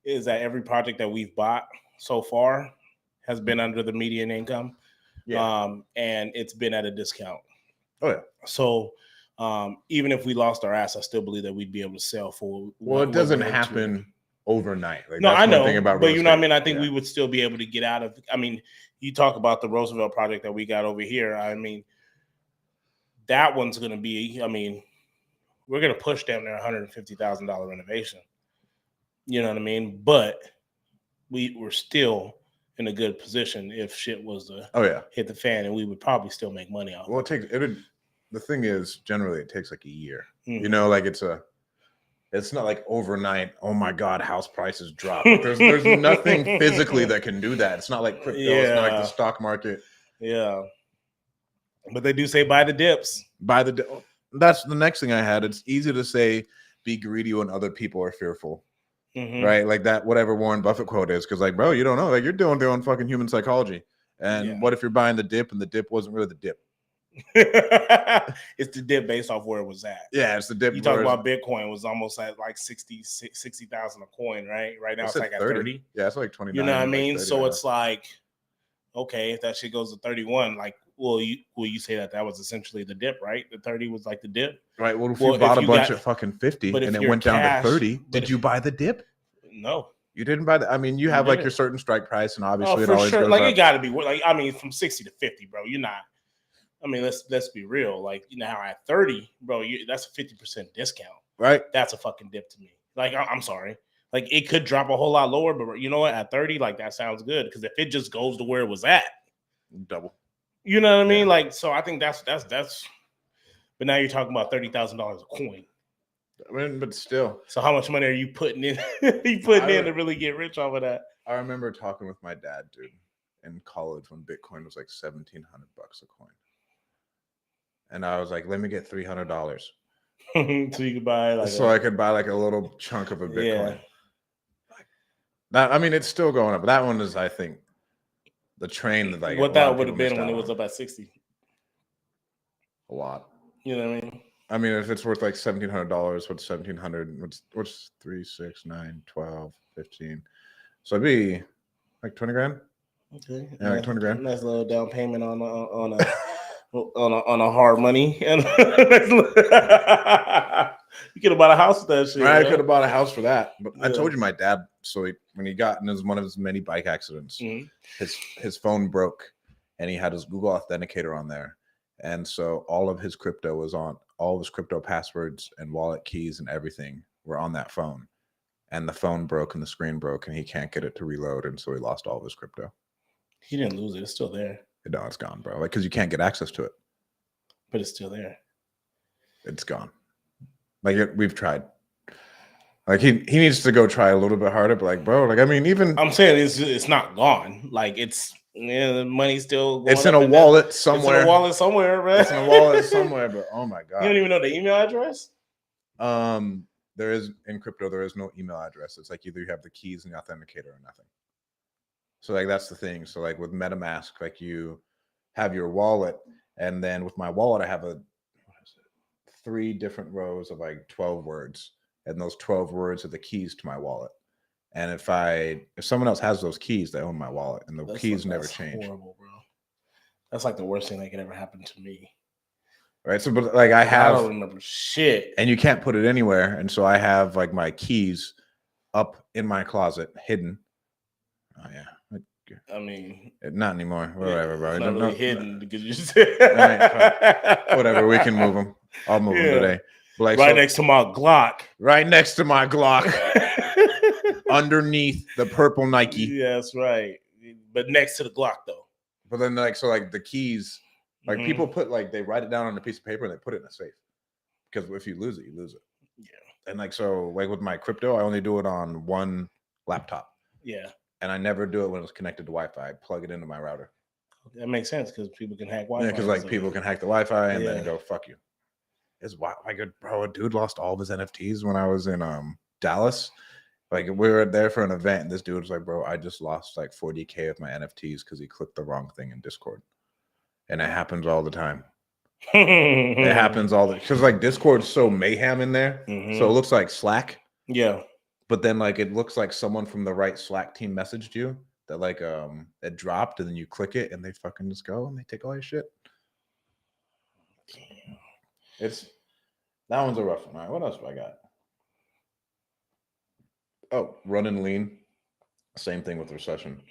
S1: is that every project that we've bought so far has been under the median income. And it's been at a discount.
S2: Oh yeah.
S1: So even if we lost our ass, I still believe that we'd be able to sell for.
S2: Well, it doesn't happen overnight.
S1: Like, no, that's I know. Thing about but you know what I mean? I think we would still be able to get out of. I mean, you talk about the Roosevelt project that we got over here. I mean, that one's going to be. I mean, we're going to push down there $150,000 renovation. You know what I mean? But we're still in a good position if shit was to hit the fan, and we would probably still make money off.
S2: Well, the thing is, generally, it takes like a year. You know, like it's not like overnight. Oh my God, house prices drop. There's nothing physically that can do that. It's not like crypto. It's not like the stock market.
S1: Yeah, but they do say buy the dips.
S2: That's the next thing I had. It's easy to say be greedy when other people are fearful. Right, like that, whatever Warren Buffett quote is, because like, bro, you don't know, like you're doing their own fucking human psychology. And what if you're buying the dip and the dip wasn't really the dip?
S1: It's the dip based off where it was at.
S2: Yeah, it's the dip.
S1: You talk about Bitcoin was almost at like 60,000 a coin, right? Right now it's like at 30.
S2: Yeah, it's like 29.
S1: You know what I mean? So right, it's like, okay, if that shit goes to 31, like, will you say that was essentially the dip, right? The 30 was like the dip,
S2: right? Well, if you bought a bunch at fucking 50 and it went down to 30, did you buy the dip?
S1: No,
S2: you didn't buy the. I mean, you have like your certain strike price, and obviously it always goes
S1: like
S2: up.
S1: It got to be like, I mean, from 60 to 50, bro. You're not. I mean, let's be real. Like, now at 30, bro, that's a 50% discount,
S2: right?
S1: That's a fucking dip to me. Like, I'm sorry. Like, it could drop a whole lot lower, but you know what? At 30, like, that sounds good, because if it just goes to where it was at,
S2: double.
S1: You know what I mean? Like, so I think that's. But now you're talking about $30,000 a coin.
S2: I mean, but still.
S1: So how much money are you putting in? To really get rich off of that?
S2: I remember talking with my dad, dude, in college when Bitcoin was like $1,700 a coin, and I was like, "Let me get $300."
S1: So you could buy like.
S2: I could buy like a little chunk of a Bitcoin. Like that. I mean, it's still going up. But that one is, I think, the train that like.
S1: What that would have been when it was up at 60.
S2: A lot.
S1: You know what I mean?
S2: I mean, if it's worth like $1,700, what's 1,700? What's 3, 6, 9, 12, 15? So it'd be like 20 grand.
S1: Okay.
S2: Yeah, like 20 grand.
S1: Nice little down payment on a hard money. And you could have bought a house with that shit.
S2: Right, I could have bought a house for that. But I told you my dad. So when he got in one of his many bike accidents, his phone broke, and he had his Google Authenticator on there. And so all of his crypto was on, all of his crypto passwords and wallet keys and everything were on that phone. And the phone broke and the screen broke, and he can't get it to reload. And so he lost all of his crypto.
S1: He didn't lose it. It's still there.
S2: No, it's gone, bro. Like, because you can't get access to it.
S1: But it's still there.
S2: It's gone. Like, we've tried. Like, he needs to go try a little bit harder. But like, bro, like, I mean, even.
S1: I'm saying it's not gone. Like, it's. Yeah, the money's still going.
S2: It's in a wallet somewhere.
S1: It's in a wallet somewhere, man.
S2: It's in a wallet somewhere, but oh my God.
S1: You don't even know the email address?
S2: There is, in crypto, there is no email address. It's like either you have the keys and the authenticator or nothing. So like that's the thing. So like with MetaMask, like you have your wallet, and then with my wallet, I have 3 different rows of like 12 words, and those 12 words are the keys to my wallet. And if someone else has those keys, they own my wallet, and the keys never change.
S1: Horrible, bro. That's like the worst thing that could ever happen to me.
S2: Right. So, but like I
S1: don't remember shit,
S2: and you can't put it anywhere. And so I have like my keys up in my closet, hidden. Oh yeah.
S1: I mean,
S2: not anymore. Whatever, bro.
S1: Not really hidden because you just
S2: whatever. We can move them. I'll move them today.
S1: Like, right next to my Glock.
S2: Right next to my Glock. Underneath the purple Nike.
S1: Yeah, that's right. But next to the Glock, though.
S2: But then, like, so like the keys, like people put like they write it down on a piece of paper and they put it in a safe, because if you lose it, you lose it. Yeah. And like so, like with my crypto, I only do it on one laptop. Yeah. And I never do it when it's connected to Wi-Fi. I plug it into my router.
S1: That makes sense because people can hack Wi-Fi.
S2: Yeah, because like people can hack the Wi-Fi and then go fuck you. It's wild. Like a dude lost all of his NFTs when I was in Dallas. Like we were there for an event, and this dude was like, "Bro, I just lost like 40K of my NFTs because he clicked the wrong thing in Discord," and it happens all the time. It happens because like Discord's so mayhem in there, so it looks like Slack. Yeah. But then like it looks like someone from the right Slack team messaged you that like it dropped, and then you click it and they fucking just go and they take all your shit. Damn. That one's a rough one. All right, what else do I got? Oh, running lean. Same thing with recession.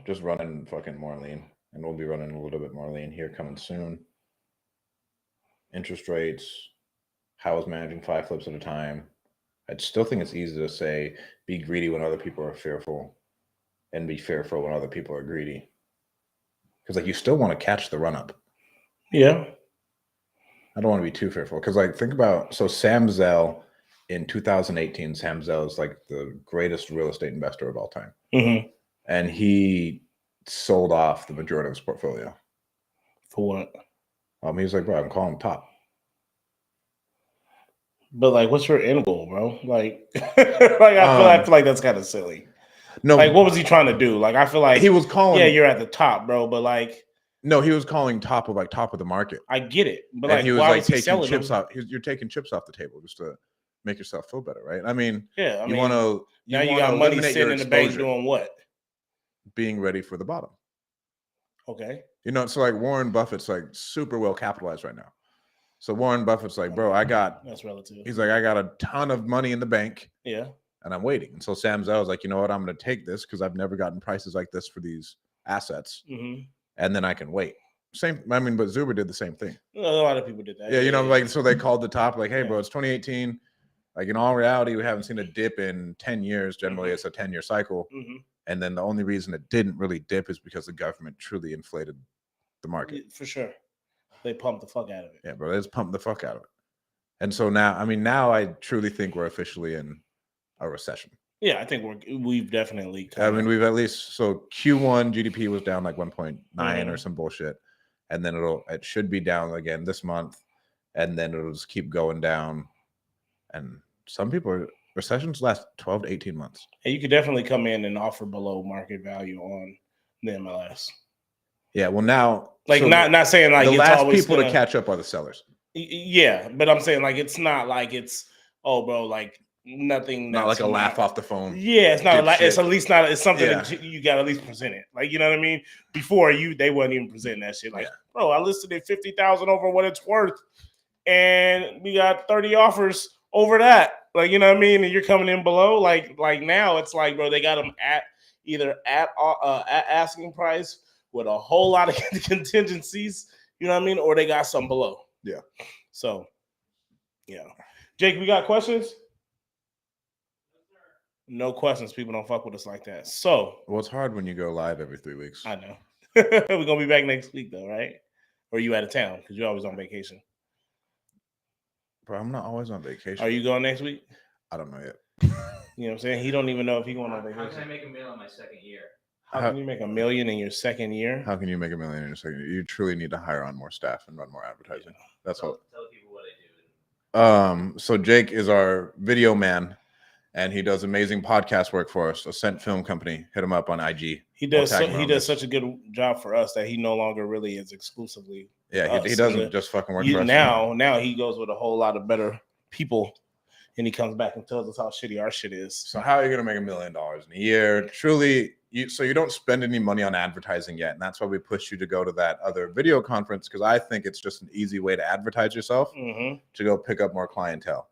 S2: Just running fucking more lean. And we'll be running a little bit more lean here coming soon. Interest rates. How is managing 5 flips at a time? I still think it's easy to say be greedy when other people are fearful and be fearful when other people are greedy. Because like you still want to catch the run up. Yeah. I don't want to be too fearful. Because like think about Sam Zell in 2018, Sam Zell is like the greatest real estate investor of all time. And he sold off the majority of his portfolio. For what? He was like, bro, I'm calling top.
S1: But like, what's your end goal, bro? Like, I feel like that's kind of silly. No, like, what was he trying to do? Like, I feel like
S2: he was calling.
S1: Yeah, you're at the top, bro. But like,
S2: no, he was calling top of the market.
S1: I get it, but
S2: and
S1: like,
S2: he was like taking chips off. You're taking chips off the table just to make yourself feel better, right? I mean, yeah. You want to.
S1: Now you got money sitting in the bank doing what?
S2: Being ready for the bottom. Okay. So like Warren Buffett's like super well capitalized right now. So Warren Buffett's like, bro, that's relative. He's like, I got a ton of money in the bank. Yeah. And I'm waiting. And so Sam Zell was like, you know what? I'm going to take this because I've never gotten prices like this for these assets. And then I can wait. But Zuber did the same thing.
S1: A lot of people did that.
S2: Yeah. Like, so they called the top like, hey, bro, it's 2018. Like in all reality, we haven't seen a dip in 10 years. Generally, it's a 10-year cycle. And then the only reason it didn't really dip is because the government truly inflated the market.
S1: For sure. They pumped the fuck out of it.
S2: Yeah, bro, they just pumped the fuck out of it. And so now I truly think we're officially in a recession.
S1: Yeah, I think we've definitely.
S2: We've at least Q1 GDP was down like 1.9 or some bullshit, and then it should be down again this month, and then it'll just keep going down. And some people recessions last 12 to 18 months.
S1: And you could definitely come in and offer below market value on the MLS.
S2: Yeah, well now,
S1: not saying like
S2: the last people to catch up are the sellers.
S1: Yeah, but I'm saying like it's not like it's like nothing.
S2: Not like a laugh off the phone.
S1: Yeah, it's not. It's at least not. It's something that you got to at least present it. Like, you know what I mean? Before they wasn't even presenting that shit. Like, bro, I listed it 50,000 over what it's worth, and we got 30 offers over that. Like, you know what I mean? And you're coming in below. Like now it's like, bro, they got them at asking price with a whole lot of contingencies, you know what I mean? Or they got some below. Yeah. So, yeah. Jake, we got questions? No questions. People don't fuck with us like that. So.
S2: Well, it's hard when you go live every 3 weeks.
S1: I know. We're going to be back next week, though, right? Or are you out of town? Because you're always on vacation.
S2: Bro, I'm not always on vacation.
S1: Are you going next week?
S2: I don't know yet.
S1: You know what I'm saying? He don't even know if he's going on vacation.
S3: How can I make $1 million in my second year?
S1: How can you make $1 million in your second year?
S2: How can you make $1 million in your second year? You truly need to hire on more staff and run more advertising. That's all.
S3: Tell people what I do.
S2: So Jake is our video man, and he does amazing podcast work for us. Ascent Film Company. Hit him up on IG.
S1: He does such a good job for us that he no longer really is exclusively.
S2: Yeah, he doesn't just fucking work for us
S1: now he goes with a whole lot of better people, and he comes back and tells us how shitty our shit is.
S2: So how are you gonna make $1 million in a year? Truly, so you don't spend any money on advertising yet, and that's why we push you to go to that other video conference, because I think it's just an easy way to advertise yourself to go pick up more clientele.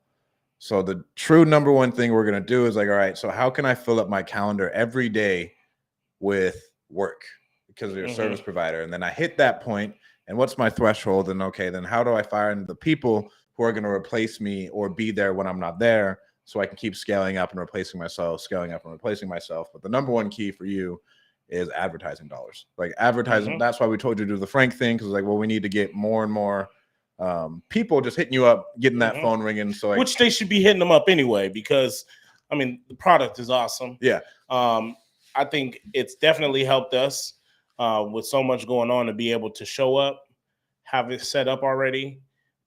S2: So the true number one thing we're gonna do is like, all right, so how can I fill up my calendar every day with work because you're a service provider? And then I hit that point, and what's my threshold? And okay, then how do I find the people who are going to replace me or be there when I'm not there, so I can keep scaling up and replacing myself, But the number one key for you is advertising dollars. Like advertising, that's why we told you to do the Frank thing, because like, well, we need to get more and more people just hitting you up, getting that phone ringing. So
S1: which they should be hitting them up anyway, because I mean, the product is awesome.
S2: Yeah.
S1: I think it's definitely helped us with so much going on to be able to show up, have it set up already.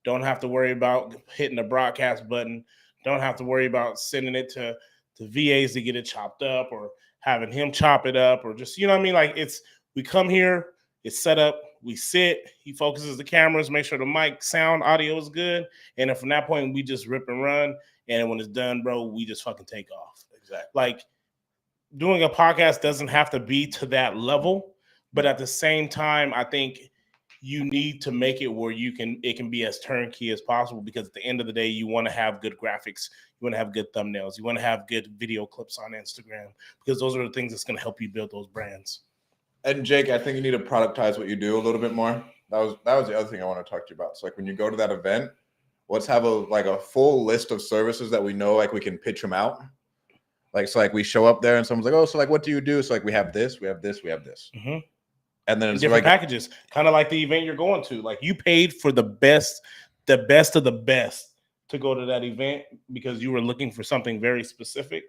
S1: Don't have to worry about hitting the broadcast button. Don't have to worry about sending it to VAs to get it chopped up, or having him chop it up, or just, you know what I mean? Like we come here, it's set up, we sit, he focuses the cameras, make sure the mic, sound, audio is good. And then from that point, we just rip and run. And when it's done, bro, we just fucking take off.
S2: Exactly.
S1: Like doing a podcast doesn't have to be to that level, but at the same time, I think you need to make it where it can be as turnkey as possible, because at the end of the day, you want to have good graphics, you want to have good thumbnails, you want to have good video clips on Instagram, because those are the things that's going to help you build those brands.
S2: And Jake, I think you need to productize what you do a little bit more. That was the other thing I want to talk to you about. So like when you go to that event, let's have a full list of services that we know, like we can pitch them out. Like, so like we show up there and someone's like, oh, so like, what do you do? So like we have this, we have this, we have this. And then it's
S1: different packages, kind of like the event you're going to. Like you paid for the best of the best to go to that event because you were looking for something very specific.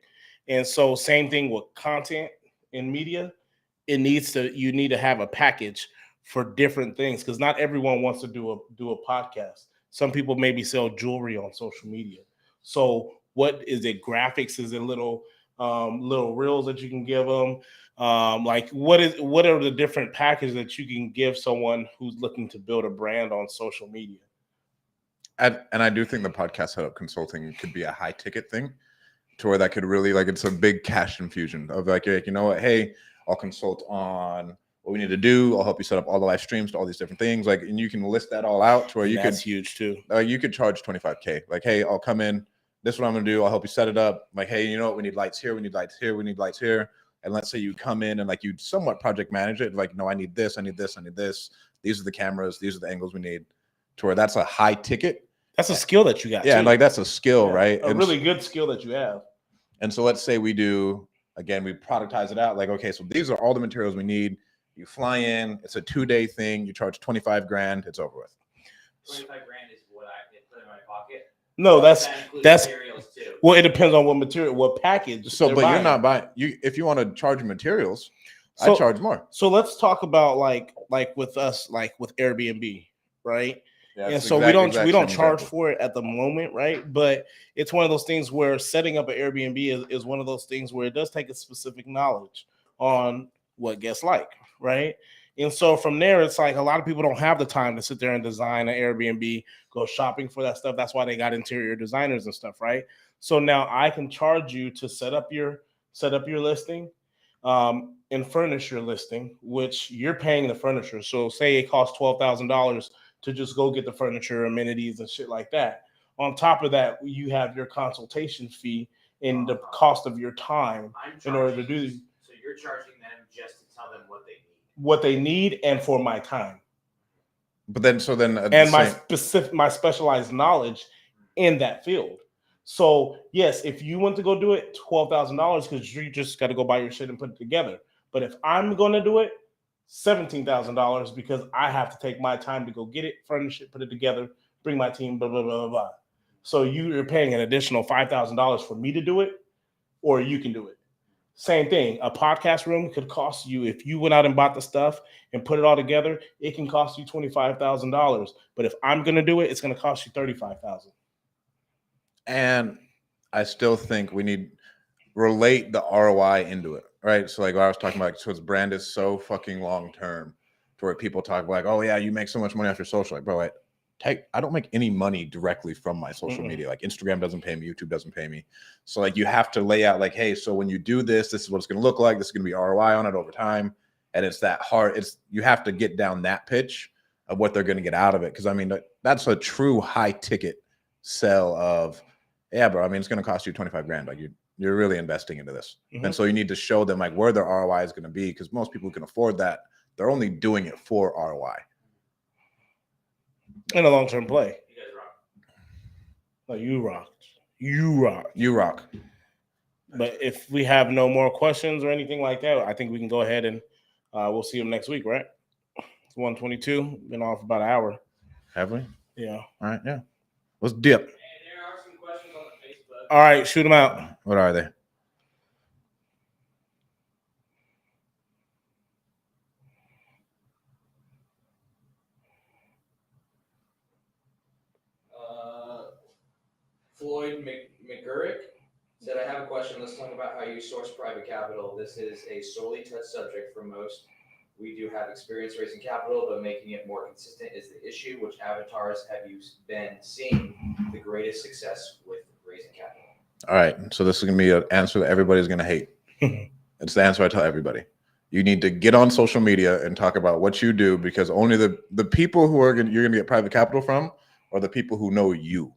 S1: And so same thing with content in media. You need to have a package for different things, because not everyone wants to do a podcast. Some people maybe sell jewelry on social media. So what is it? Graphics? Is it little reels that you can give them? Like what are the different packages that you can give someone who's looking to build a brand on social media?
S2: And I do think the podcast setup consulting could be a high ticket thing, to where that could really, like, it's a big cash infusion of like, you know what, hey, I'll consult on what we need to do. I'll help you set up all the live streams to all these different things. Like, and you can list that all out to where
S1: that's huge too.
S2: You could charge $25K. Like, hey, I'll come in. This is what I'm going to do. I'll help you set it up. Like, hey, you know what? We need lights here. We need lights here. We need lights here. And let's say you come in and like you somewhat project manage it. Like, no, I need this. I need this. I need this. These are the cameras. These are the angles we need. To where that's a high ticket.
S1: That's a skill that you got.
S2: Yeah. And like, that's a skill, right?
S1: A really good skill that you have.
S2: And so let's say we do, again, we productize it out. Like, okay, so these are all the materials we need. You fly in. It's a 2-day thing. You charge $25,000. It's over with.
S3: $25,000 is what I can put in my pocket.
S1: No, that's
S3: materials too.
S1: Well, it depends on what package.
S2: So, but you're not buying. If you want to charge materials, I charge more.
S1: So let's talk about like with us, like with Airbnb, right?
S2: Yeah,
S1: and so we don't charge for it at the moment, right? But it's one of those things where setting up an Airbnb is one of those things where it does take a specific knowledge on what guests like, right? And so from there, it's like a lot of people don't have the time to sit there and design an Airbnb, go shopping for that stuff. That's why they got interior designers and stuff, right? So now I can charge you to set up your listing and furnish your listing, which you're paying the furniture. So say it costs $12,000 to just go get the furniture, amenities, and shit like that. On top of that, you have your consultation fee and the cost of your time in order to do this.
S3: So you're charging them just to tell them
S1: what they need and for my time.
S2: But then,
S1: my specialized knowledge in that field. So yes, if you want to go do it, $12,000, because you just got to go buy your shit and put it together. But if I'm going to do it, $17,000, because I have to take my time to go get it, furnish it, put it together, bring my team, blah, blah, blah, blah, blah. So you're paying an additional $5,000 for me to do it, or you can do it. Same thing. A podcast room could cost you, if you went out and bought the stuff and put it all together, it can cost you $25,000. But if I'm going to do it, it's going to cost you $35,000.
S2: And I still think we need relate the ROI into it, right? So like what I was talking about, so its brand is so fucking long term, to where people talk like, oh yeah, you make so much money off your social. Like, bro, I don't make any money directly from my social media. Like Instagram doesn't pay me, YouTube doesn't pay me. So like you have to lay out like, hey, so when you do this, this is what it's going to look like. This is going to be ROI on it over time, and it's that hard. You have to get down that pitch of what they're going to get out of it, because I mean that's a true high ticket sell of, yeah, bro. I mean it's going to cost you 25 grand. Like you're really investing into this, and so you need to show them like where their ROI is going to be, because most people who can afford that, they're only doing it for ROI.
S1: In a long-term play.
S3: You guys rock.
S1: No, you rock. You rock.
S2: You rock.
S1: But if we have no more questions or anything like that, I think we can go ahead and we'll see them next week, right? It's 1:22. Been off about an hour.
S2: Have we?
S1: Yeah.
S2: All right. Yeah. Let's dip.
S3: And there are some questions on the Facebook.
S1: All right, shoot them out.
S2: What are they?
S3: Floyd McGurrick said, I have a question. Let's talk about how you source private capital. This is a sorely touched subject for most. We do have experience raising capital, but making it more consistent is the issue. Which avatars have you been seeing the greatest success with raising capital?
S2: All right. So this is going to be an answer that everybody's going to hate. It's the answer I tell everybody. You need to get on social media and talk about what you do, because only the people who you're going to get private capital from are the people who know you.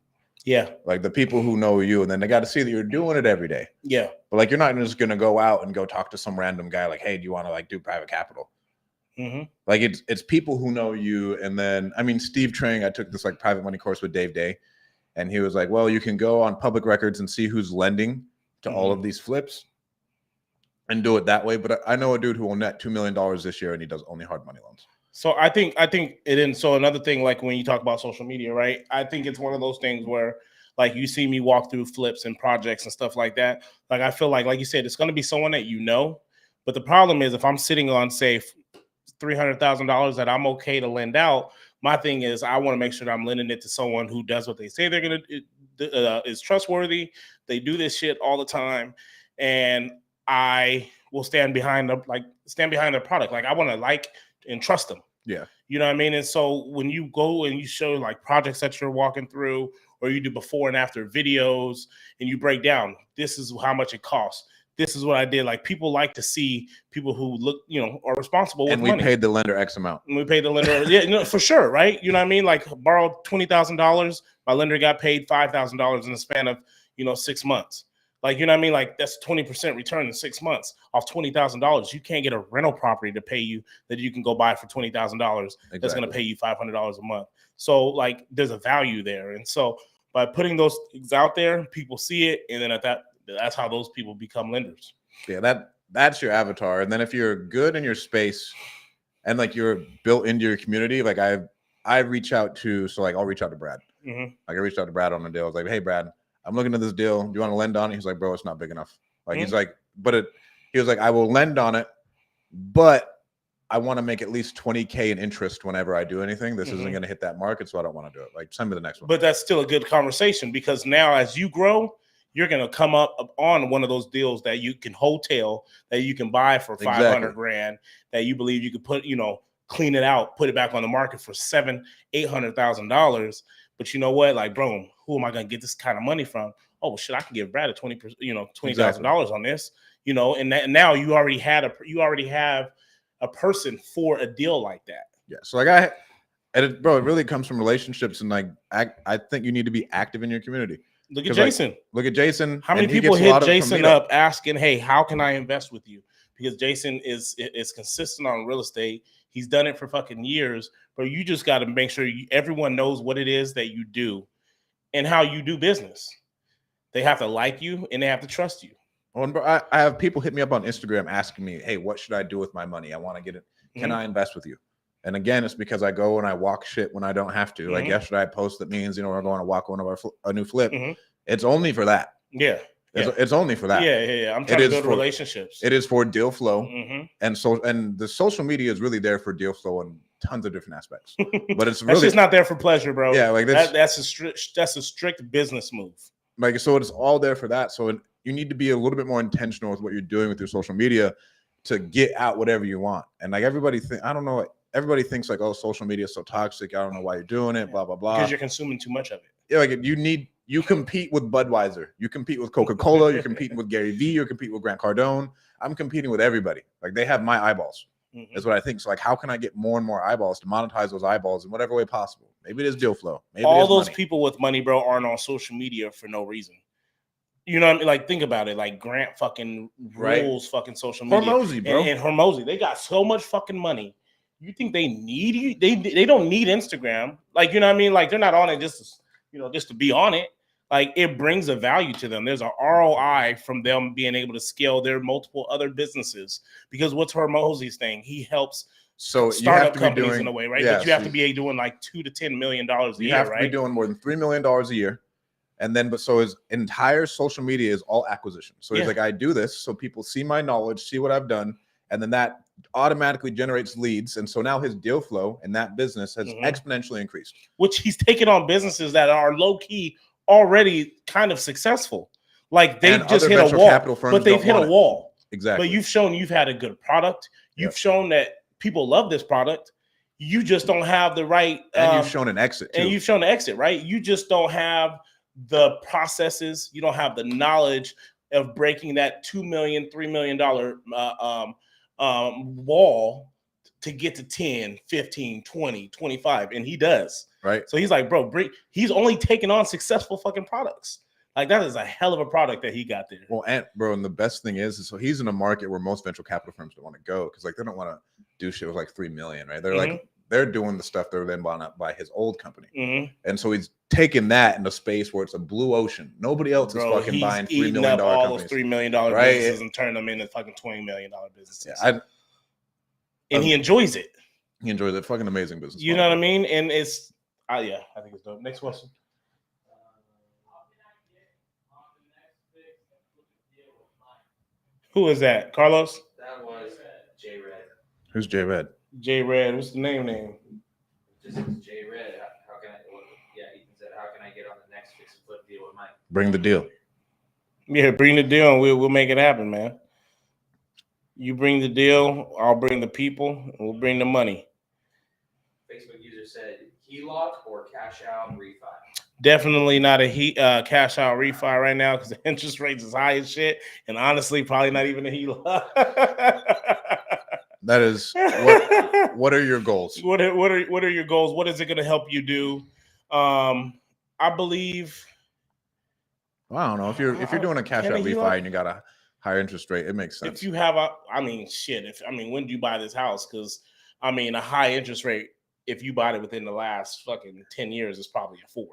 S1: Yeah.
S2: Like the people who know you, and then they got to see that you're doing it every day.
S1: Yeah.
S2: But like, you're not just going to go out and go talk to some random guy like, hey, do you want to like do private capital? Like it's people who know you. And then, I mean, Steve Trang, I took this like private money course with Dave Day, and he was like, well, you can go on public records and see who's lending to all of these flips and do it that way. But I know a dude who will net $2 million this year, and he does only hard money loans.
S1: So I think it in. So another thing, like when you talk about social media, right? I think it's one of those things where, like, you see me walk through flips and projects and stuff like that. Like, I feel like you said, it's going to be someone that you know. But the problem is, if I'm sitting on, say, $300,000 that I'm okay to lend out, my thing is I want to make sure that I'm lending it to someone who does what they say they're going to, is trustworthy. They do this shit all the time, and I will stand behind their product. Like, I want to like and trust them.
S2: Yeah.
S1: You know what I mean? And so when you go and you show like projects that you're walking through, or you do before and after videos, and you break down, this is how much it costs. This is what I did. Like, people like to see people who look, are responsible with money.
S2: And we paid the lender X amount.
S1: And we paid the lender, yeah, for sure, right? You know what I mean? Like, borrowed $20,000, my lender got paid $5,000 in the span of 6 months. Like, you know what I mean? Like, that's 20% return in 6 months off $20,000. You can't get a rental property to pay you that you can go buy for $20,000. That's going to pay you $500 a month. So, like, there's a value there. And so by putting those things out there, people see it, and then that's how those people become lenders.
S2: Yeah, that's your avatar. And then if you're good in your space and like you're built into your community, like I reach out to, so like I'll reach out to Brad. Like I reached out to Brad on a deal. I was like, hey Brad, I'm looking at this deal. Do you want to lend on it? He's like, bro, it's not big enough. Like he's like, he was like, I will lend on it, but I want to make at least 20K in interest whenever I do anything. This isn't going to hit that market, so I don't want to do it. Like, send me the next one.
S1: But that's still a good conversation, because now as you grow, you're going to come up on one of those deals that you can wholesale, that you can buy for 500 grand, that you believe you could put, clean it out, put it back on the market for $700,000-$800,000. But you know what? Like, bro, who am I going to get this kind of money from? Oh, shit, I can give Brad a $20,000 on this, and now you already have a person for a deal like that.
S2: Yeah. So like it really comes from relationships, and like I think you need to be active in your community.
S1: Look at Jason.
S2: Look at Jason.
S1: How many people hit Jason up asking, hey, how can I invest with you? Because Jason is consistent on real estate. He's done it for fucking years, but you just got to make sure everyone knows what it is that you do and how you do business. They have to like you and they have to trust you.
S2: I have people hit me up on Instagram asking me, hey, what should I do with my money? I want to get it. Can I invest with you? And again, it's because I go and I walk shit when I don't have to. Like yesterday, I post that means, we're going to walk one of a new flip. It's only for that.
S1: Yeah.
S2: It's only for that.
S1: Yeah. I'm trying to build relationships.
S2: It is for deal flow. And the social media is really there for deal flow in tons of different aspects. But it's really
S1: just not there for pleasure, bro.
S2: Yeah, like
S1: that's a strict business move.
S2: Like, so it's all there for that. So you need to be a little bit more intentional with what you're doing with your social media to get out whatever you want. And like everybody everybody thinks like, oh, social media is so toxic. I don't know why you're doing it, blah, blah, blah.
S1: Because you're consuming too much of it.
S2: Yeah, like you compete with Budweiser, you compete with Coca-Cola, you're competing with Gary Vee, you're competing with Grant Cardone. I'm competing with everybody. Like they have my eyeballs. Is what I think. So like, how can I get more and more eyeballs to monetize those eyeballs in whatever way possible? Maybe it is deal flow. Maybe
S1: all those
S2: money.
S1: people with money, bro, aren't on social media for no reason. You know what I mean? Like, think about it. Like Grant fucking rules fucking social media.
S2: Hormozy, bro.
S1: And Hormozy, they got so much fucking money. You think they need you? They don't need Instagram. Like, you know what I mean? Like, they're not on it just to be on it. Like, it brings a value to them. There's an ROI from them being able to scale their multiple other businesses. Because what's Hormozy's thing? He helps startup companies in a way, right? But you have to be doing like $2 to $10 million a year, right?
S2: You have to be doing more than $3 million a year. And then, so his entire social media is all acquisition. So he's like, I do this so people see my knowledge, see what I've done. And then that automatically generates leads. And so now his deal flow in that business has exponentially increased. Which
S1: he's taken on businesses that are low key already kind of successful. Like they've just hit a wall, but they've hit a wall.
S2: Exactly.
S1: But you've shown you've had a good product. You've shown that people love this product. You just don't have the right.
S2: And you've shown an exit too.
S1: And you've shown an exit, right? You just don't have the processes. You don't have the knowledge of breaking that $2 million, $3 million wall to get to 10, 15, 20, 25. And he does.
S2: Right.
S1: So he's like, bro, he's only taking on successful fucking products. Like, that is a hell of a product that he got there.
S2: Well, and the best thing is so he's in a market where most venture capital firms don't want to go because like they don't want to do shit with like 3 million, right? They're like they're doing the stuff they're then bought up by his old company. And so he's taking that in a space where it's a blue ocean. Nobody else is fucking buying $3 million
S1: all
S2: companies.
S1: Those $3 million businesses and turning them into fucking $20 million businesses.
S2: Yeah,
S1: and he enjoys it.
S2: He enjoys it. Fucking amazing business.
S1: You know what I mean? And it's I think it's dope. Next question. Who is that? Carlos?
S3: That was J Red.
S2: Who's J Red?
S1: J Red. What's the name?
S3: Just J Red. How can I? Ethan said, how can I get on the next fix and flip deal with Mike?
S2: Bring the deal.
S1: Yeah, bring the deal, and we'll make it happen, man. You bring the deal, I'll bring the people, and we'll bring the money.
S3: Facebook user said, HELOC or cash out refi?
S1: Definitely not a cash out refi right now because the interest rates is high as shit, and honestly, probably not even a HELOC.
S2: That is what are your goals?
S1: What are your goals? What is it going to help you do? I believe.
S2: Well, I don't know if you're doing a cash out refi and you got a higher interest rate, it makes sense.
S1: If you have when do you buy this house? Because a high interest rate, if you bought it within the last fucking 10 years, is probably a 4.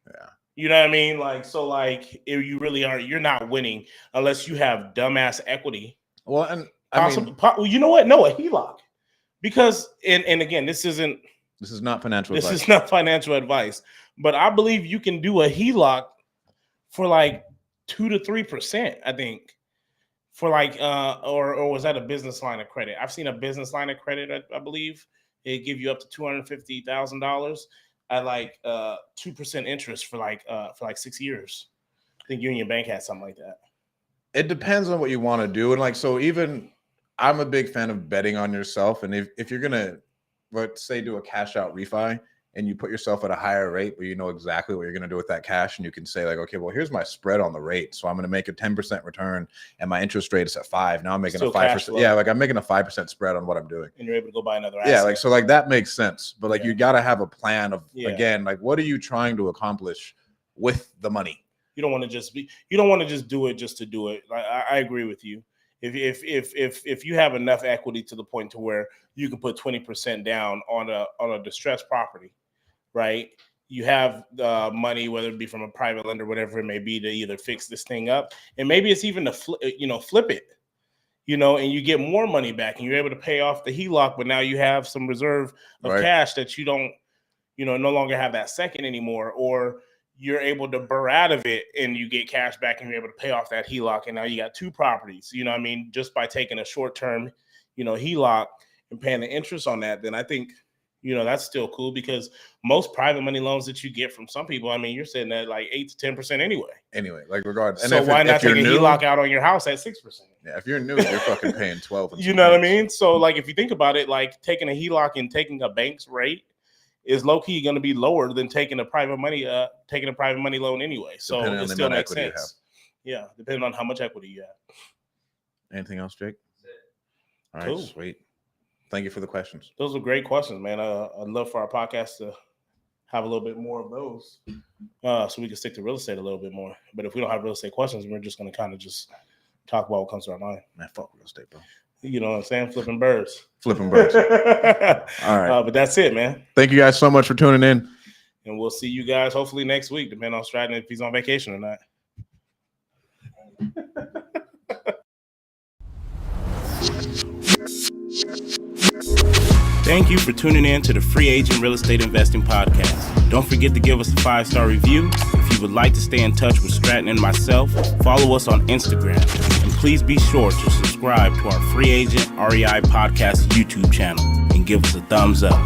S2: Yeah.
S1: You know what I mean? Like, so like, if you really are, you're not winning unless you have dumbass equity.
S2: Well, and
S1: you know what? No, a HELOC. Because, and again, this is not financial advice. This is not financial advice. But I believe you can do a HELOC for like 2 to 3%, I think. For like, or was that a business line of credit? I've seen a business line of credit, I believe. It give you up to $250,000 at like 2% interest for like 6 years. I think Union Bank had something like that.
S2: It depends on what you want to do. And like, so even I'm a big fan of betting on yourself. And if you're gonna, let's say, do a cash out refi and you put yourself at a higher rate, but you know exactly what you're gonna do with that cash, and you can say like, okay, well, here's my spread on the rate, so I'm gonna make a 10% return, and my interest rate is at 5. Now I'm making a 5%. Yeah, like I'm making a 5% spread on what I'm doing,
S1: and you're able to go buy another asset.
S2: Yeah, like so, like that makes sense. But like you gotta have a plan of again, like what are you trying to accomplish with the money?
S1: You don't want to just do it just to do it. Like, I agree with you. If you have enough equity to the point to where you can put 20% down on a distressed property, right? You have money, whether it be from a private lender, whatever it may be, to either fix this thing up, and maybe it's even to flip it, and you get more money back, and you're able to pay off the HELOC, but now you have some reserve of cash that you don't, no longer have that second anymore, or you're able to burr out of it and you get cash back and you're able to pay off that HELOC. And now you got 2 properties, just by taking a short-term, HELOC and paying the interest on that, then I think, That's still cool because most private money loans that you get from some people, I mean, you're sitting at like 8 to 10% anyway.
S2: Like regardless.
S1: So why not take a HELOC out on your house at 6%?
S2: Yeah, if you're new, you're fucking paying 12.
S1: You know what I mean? So like, if you think about it, like taking a HELOC and taking a bank's rate is low key going to be lower than taking a private money loan anyway. So it still makes sense. Yeah, depending on how much equity you have.
S2: Anything else, Jake? All right,
S1: cool.
S2: Sweet. Thank you for the questions.
S1: Those are great questions, man. I'd love for our podcast to have a little bit more of those, so we can stick to real estate a little bit more. But if we don't have real estate questions, we're just going to kind of just talk about what comes to our mind.
S2: Man, fuck real estate, bro.
S1: You know what I'm saying? Flipping birds.
S2: All right.
S1: But that's it, man.
S2: Thank you guys so much for tuning in.
S1: And we'll see you guys hopefully next week, depending on Stratton if he's on vacation or not. Thank you for tuning in to the Free Agent Real Estate Investing Podcast. Don't forget to give us a 5-star review. If you would like to stay in touch with Stratton and myself, follow us on Instagram. And please be sure to subscribe to our Free Agent REI Podcast YouTube channel and give us a thumbs up.